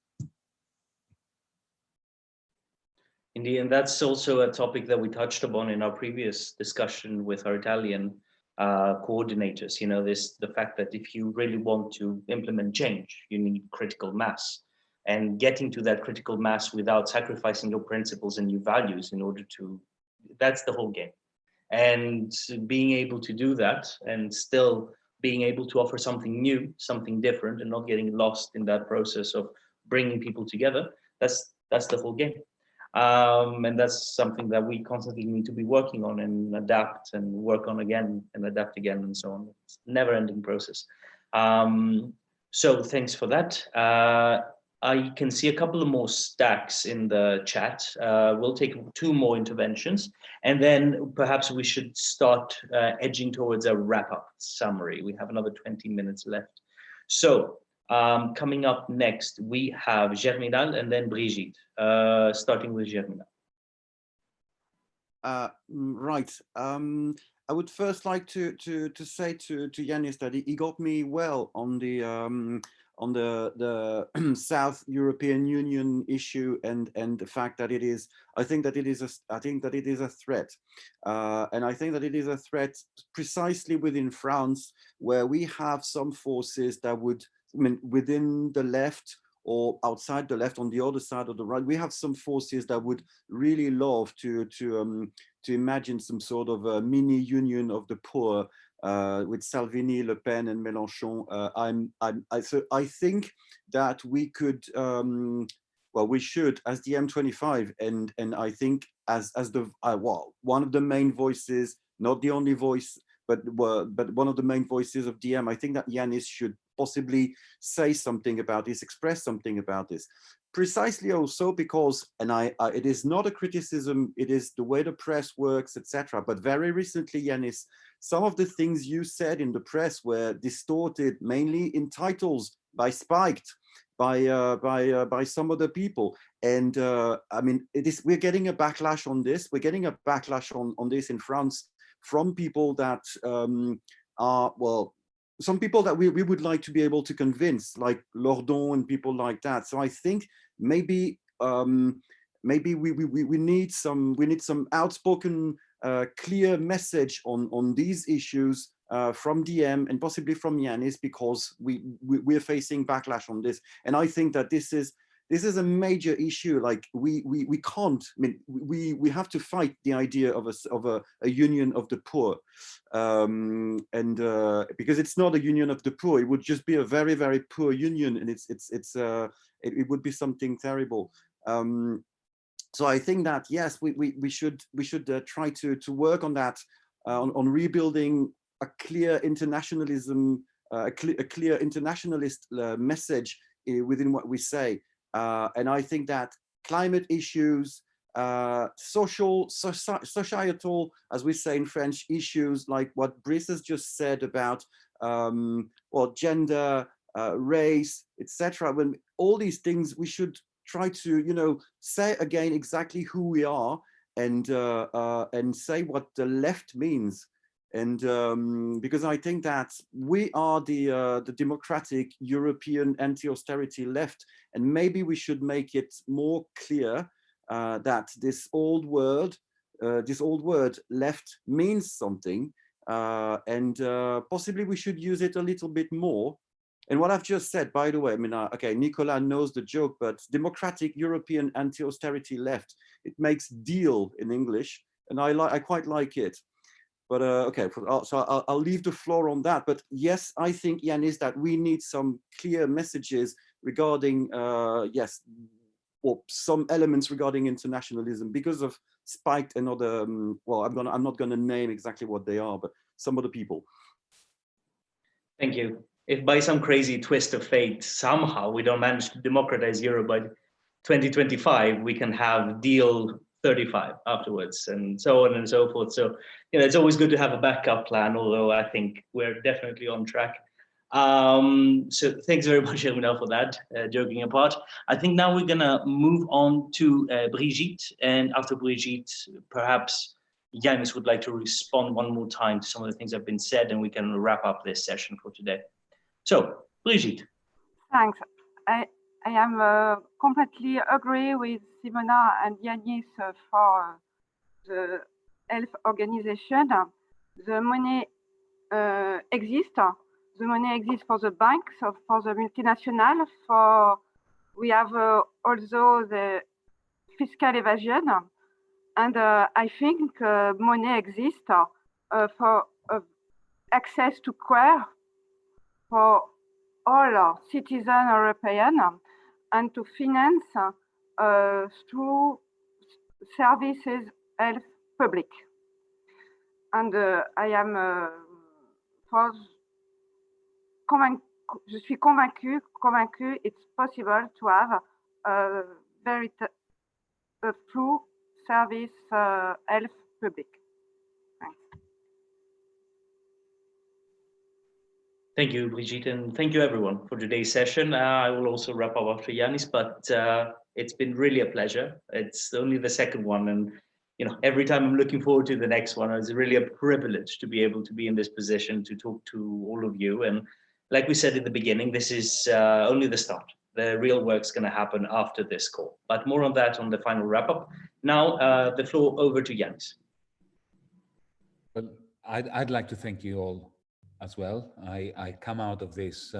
Indeed, and that's also a topic that we touched upon in our previous discussion with our Italian coordinators. You know, the fact that if you really want to implement change, you need critical mass, and getting to that critical mass without sacrificing your principles and your values in order to, that's the whole game. And being able to do that and still being able to offer something new, something different, and not getting lost in that process of bringing people together, that's the whole game. And that's something that we constantly need to be working on and adapt and work on again and adapt again and so on. It's a never-ending process. So thanks for that. I can see a couple of more stacks in the chat. We'll take 2 more interventions, and then perhaps we should start edging towards a wrap-up summary. We have another 20 minutes left. So coming up next, we have Germinal and then Brigitte, starting with Germinal. Right. I would first like to say to Yanis that he got me well on the South European Union issue and the fact that it is. I think that it is a threat, and I think that it is a threat precisely within France, where we have some forces that would, I mean, within the left or outside the left, on the other side of the right, we have some forces that would really love to imagine some sort of a mini union of the poor with Salvini, Le Pen, and Mélenchon. So I think that we could, well, we should, as the M25, and I think as the one of the main voices, not the only voice, but one of the main voices of DM. I think that Yanis should possibly say something about this, express something about this, precisely also because, and it is not a criticism, it is the way the press works, etc. But very recently, Yanis, some of the things you said in the press were distorted, mainly in titles by Spiked, by some other people, and I mean, we're getting a backlash on this. We're getting a backlash on this in France from people that are, well, some people that we would like to be able to convince, like Lordon and people like that. So I think maybe maybe we need some outspoken, clear message on these issues from DM and possibly from Yanis, because we're facing backlash on this. And I think that this is a major issue. Like we can't, I mean, we have to fight the idea of a union of the poor, and because it's not a union of the poor, it would just be a very, very poor union, and it would be something terrible. So I think that yes, we should try to work on that, on rebuilding a clear internationalism, a clear internationalist message within what we say. And I think that climate issues, societal, as we say in French, issues like what Brice has just said about well, gender, race, etc. When all these things, we should try to, you know, say again exactly who we are, and say what the left means. And because I think that we are the democratic European anti-austerity left, and maybe we should make it more clear that this old word left means something, and possibly we should use it a little bit more. And what I've just said, by the way, I mean, okay, Nicolas knows the joke, but democratic European anti-austerity left, it makes deal in English, and I quite like it. But okay, so I'll leave the floor on that. But yes, I think, Yanis, that we need some clear messages regarding, yes, or some elements regarding internationalism, because of Spiked and other, well, I'm not gonna name exactly what they are, but some other people. Thank you. If by some crazy twist of fate, somehow we don't manage to democratize Europe by 2025, we can have deal 35 afterwards, and so on and so forth. So, you know, it's always good to have a backup plan, although I think we're definitely on track. So thanks very much, Germinal, for that, joking apart. I think now we're gonna move on to Brigitte, and after Brigitte, perhaps Yanis would like to respond one more time to some of the things that have been said, and we can wrap up this session for today. So, Brigitte. Thanks. I am completely agree with Simona and Yanis for the health organization. The money exists. The money exists for the banks, for the multinational. We have also the fiscal evasion, and I think money exists for access to care for all citizens European, and to finance through services health public. And I am je suis convaincue it's possible to have a true service health public. Thanks. Thank you, Brigitte, and thank you everyone for today's session. I will also wrap up after Yanis, but it's been really a pleasure. It's only the second one, and every time I'm looking forward to the next one. It's really a privilege to be able to be in this position to talk to all of you. And like we said in the beginning, this is only the start. The real work's going to happen after this call, but more on that on the final wrap up. Now, the floor over to Yanis. Well, I'd like to thank you all as well. I come out of this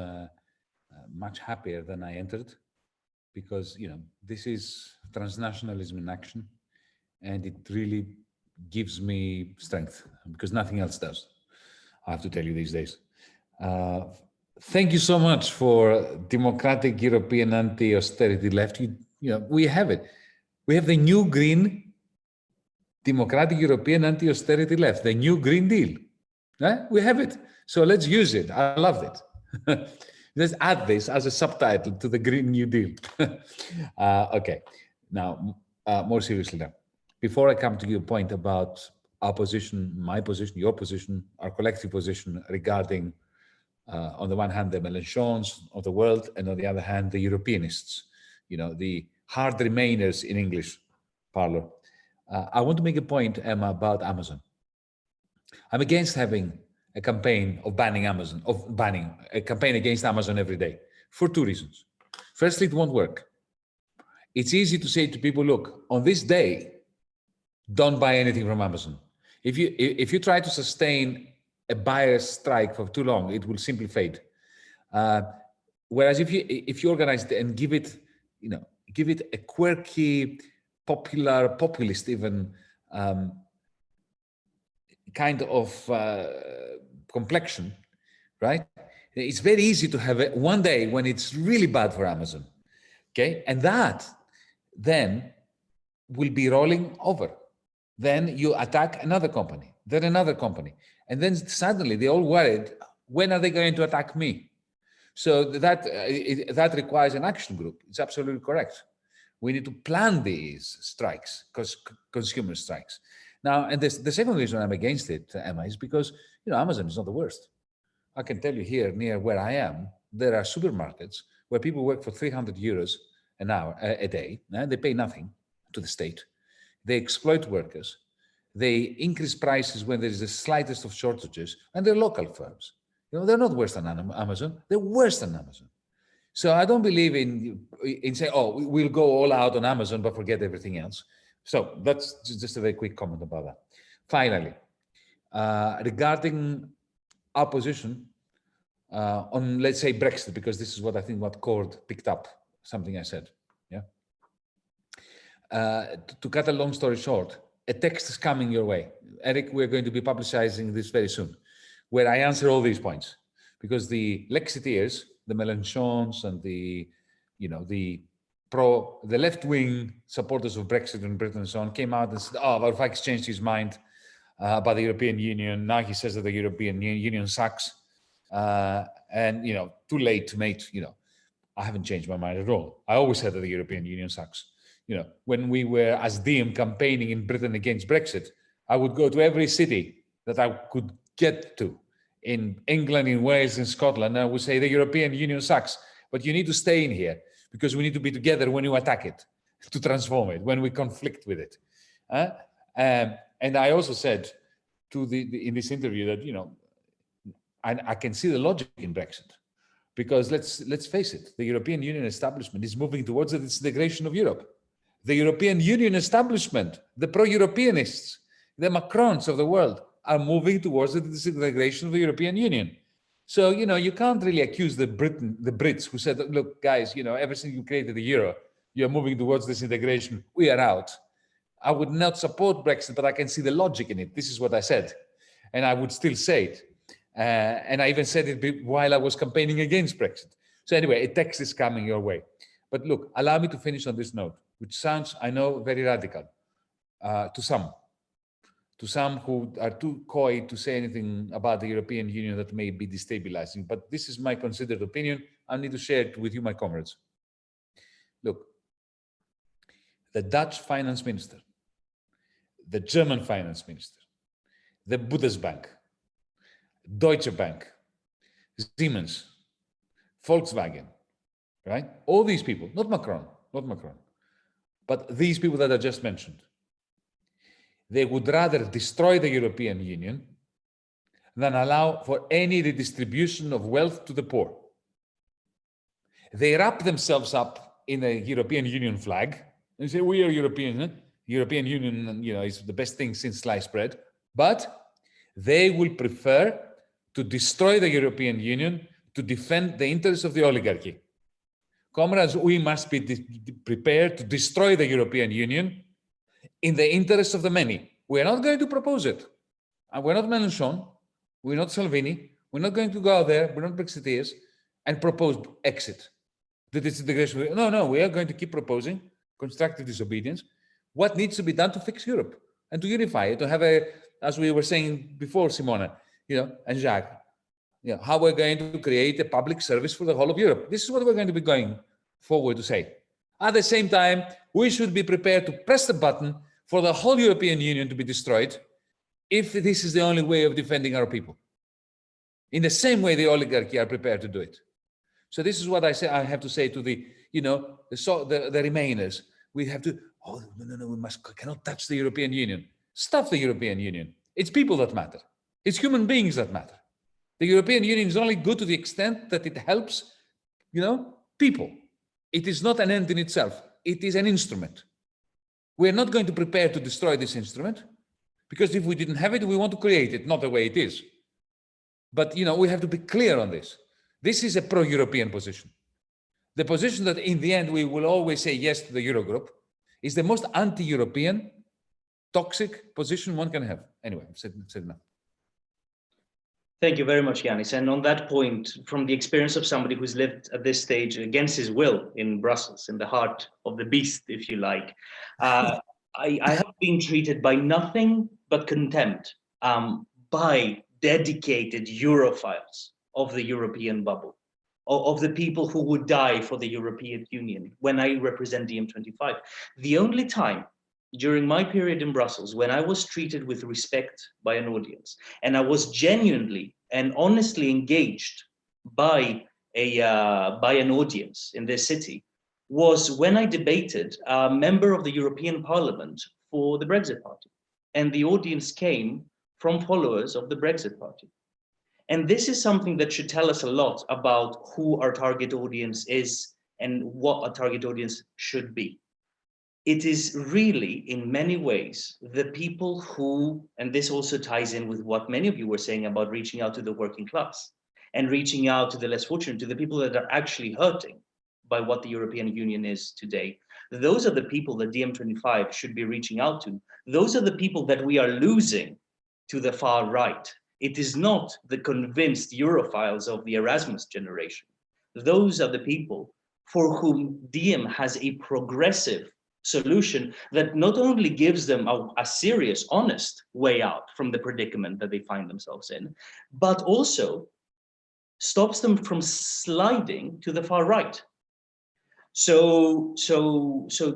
much happier than I entered, because this is transnationalism in action, and it really gives me strength, because nothing else does, I have to tell you these days. Thank you so much for Democratic European Anti-Austerity Left. We have it. We have the new green Democratic European Anti-Austerity Left, the new Green Deal. We have it. So let's use it. I loved it. Let's add this as a subtitle to the Green New Deal. Okay, now more seriously now. Before I come to your point about our position, my position, your position, our collective position regarding, on the one hand, the Mélenchons of the world, and on the other hand, the Europeanists, the hard remainers in English parlor. I want to make a point, Emma, about Amazon. I'm against having a campaign of banning Amazon, a campaign against Amazon every day, for two reasons. Firstly, it won't work. It's easy to say to people, look, on this day, don't buy anything from Amazon. If you try to sustain a buyer's strike for too long, it will simply fade. Whereas if you organize it and give it a quirky, populist even kind of complexion, right? It's very easy to have it one day when it's really bad for Amazon, okay? And that then will be rolling over. Then you attack another company, then another company. And then suddenly they're all worried, when are they going to attack me? So that requires an action group. It's absolutely correct. We need to plan these strikes, consumer strikes. Now, and the second reason I'm against it, Emma, is because Amazon is not the worst. I can tell you here near where I am, there are supermarkets where people work for 300 euros an hour, a day, and they pay nothing to the state. They exploit workers. They increase prices when there is the slightest of shortages, and they're local firms. They're not worse than Amazon. They're worse than Amazon. So I don't believe in saying, oh, we'll go all out on Amazon, but forget everything else. So that's just a very quick comment about that. Finally, regarding our position on, let's say, Brexit, because this is what I think what Cord picked up, something I said, yeah? To cut a long story short, a text is coming your way. Eric, we're going to be publicizing this very soon, where I answer all these points, because the Lexiteers, the Mélenchons and the left-wing supporters of Brexit in Britain and so on came out and said, oh, Varoufakis changed his mind about the European Union. Now he says that the European Union sucks. And, too late to make, I haven't changed my mind at all. I always said that the European Union sucks. When we were as Diem campaigning in Britain against Brexit, I would go to every city that I could get to in England, in Wales, in Scotland. And I would say the European Union sucks, but you need to stay in here because we need to be together when you attack it, to transform it, when we conflict with it. And I also said in this interview that, I can see the logic in Brexit, because let's face it, the European Union establishment is moving towards the disintegration of Europe. The European Union establishment, the pro-Europeanists, the Macrons of the world are moving towards the disintegration of the European Union. So, you can't really accuse the Brits who said, look, guys, ever since you created the euro, you're moving towards disintegration. We are out. I would not support Brexit, but I can see the logic in it. This is what I said. And I would still say it. And I even said it while I was campaigning against Brexit. So anyway, a text is coming your way. But look, allow me to finish on this note, which sounds, I know, very radical. to some who are too coy to say anything about the European Union that may be destabilizing. But this is my considered opinion. I need to share it with you, my comrades. Look, the Dutch finance minister, the German finance minister, the Bundesbank, Deutsche Bank, Siemens, Volkswagen, right? All these people, not Macron, but these people that I just mentioned, they would rather destroy the European Union than allow for any redistribution of wealth to the poor. They wrap themselves up in a European Union flag and say, we are European. European Union, is the best thing since sliced bread. But they will prefer to destroy the European Union to defend the interests of the oligarchy. Comrades, we must be prepared to destroy the European Union in the interests of the many. We're not going to propose it. And we're not Mélenchon, we're not Salvini, we're not going to go out there, we're not Brexiteers, and propose exit. The disintegration. No, we are going to keep proposing constructive disobedience. What needs to be done to fix Europe and to unify it, to have as we were saying before, Simona, and Jacques, how we're going to create a public service for the whole of Europe. This is what we're going to be going forward to say. At the same time, we should be prepared to press the button for the whole European Union to be destroyed if this is the only way of defending our people. In the same way the oligarchy are prepared to do it. So this is what I have to say to the Remainers. We have to, we cannot touch the European Union. Stuff the European Union. It's people that matter. It's human beings that matter. The European Union is only good to the extent that it helps, people. It is not an end in itself. It is an instrument. We're not going to prepare to destroy this instrument because if we didn't have it, we want to create it, not the way it is. But, we have to be clear on this. This is a pro-European position. The position that in the end we will always say yes to the Eurogroup is the most anti-European, toxic position one can have. Anyway, I've said enough. Thank you very much, Yanis. And on that point, from the experience of somebody who's lived at this stage against his will in Brussels, in the heart of the beast, if you like, I have been treated by nothing but contempt by dedicated Europhiles of the European bubble, of the people who would die for the European Union when I represent DiEM25. The only time during my period in Brussels when I was treated with respect by an audience and I was genuinely and honestly engaged by an audience in this city was when I debated a member of the European Parliament for the Brexit Party. And the audience came from followers of the Brexit Party. And this is something that should tell us a lot about who our target audience is and what a target audience should be. It is really, in many ways, the people who, and this also ties in with what many of you were saying about reaching out to the working class and reaching out to the less fortunate, to the people that are actually hurting by what the European Union is today. Those are the people that DiEM25 should be reaching out to. Those are the people that we are losing to the far right. It is not the convinced Europhiles of the Erasmus generation. Those are the people for whom DiEM has a progressive solution that not only gives them a serious, honest way out from the predicament that they find themselves in, but also stops them from sliding to the far right. So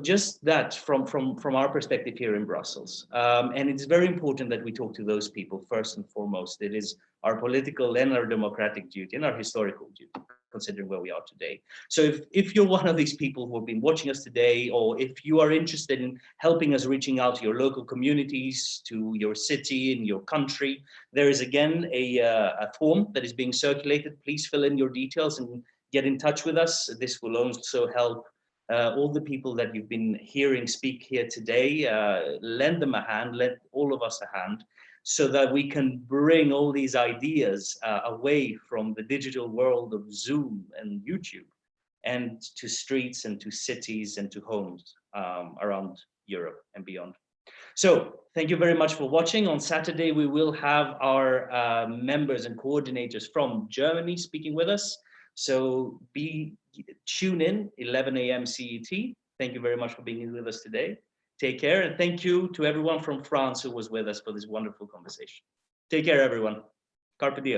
just that from our perspective here in Brussels. And it's very important that we talk to those people first and foremost. It is our political and our democratic duty and our historical duty, considering where we are today. So if you're one of these people who have been watching us today, or if you are interested in helping us reaching out to your local communities, to your city and your country, there is again a form that is being circulated. Please fill in your details and get in touch with us. This will also help all the people that you've been hearing speak here today. Lend them a hand, lend all of us a hand, so that we can bring all these ideas away from the digital world of Zoom and YouTube and to streets and to cities and to homes around Europe and beyond. So thank you very much for watching. On Saturday, we will have our members and coordinators from Germany speaking with us. So tune in, 11 a.m. CET. Thank you very much for being here with us today. Take care, and thank you to everyone from France who was with us for this wonderful conversation. Take care, everyone. Carpe diem.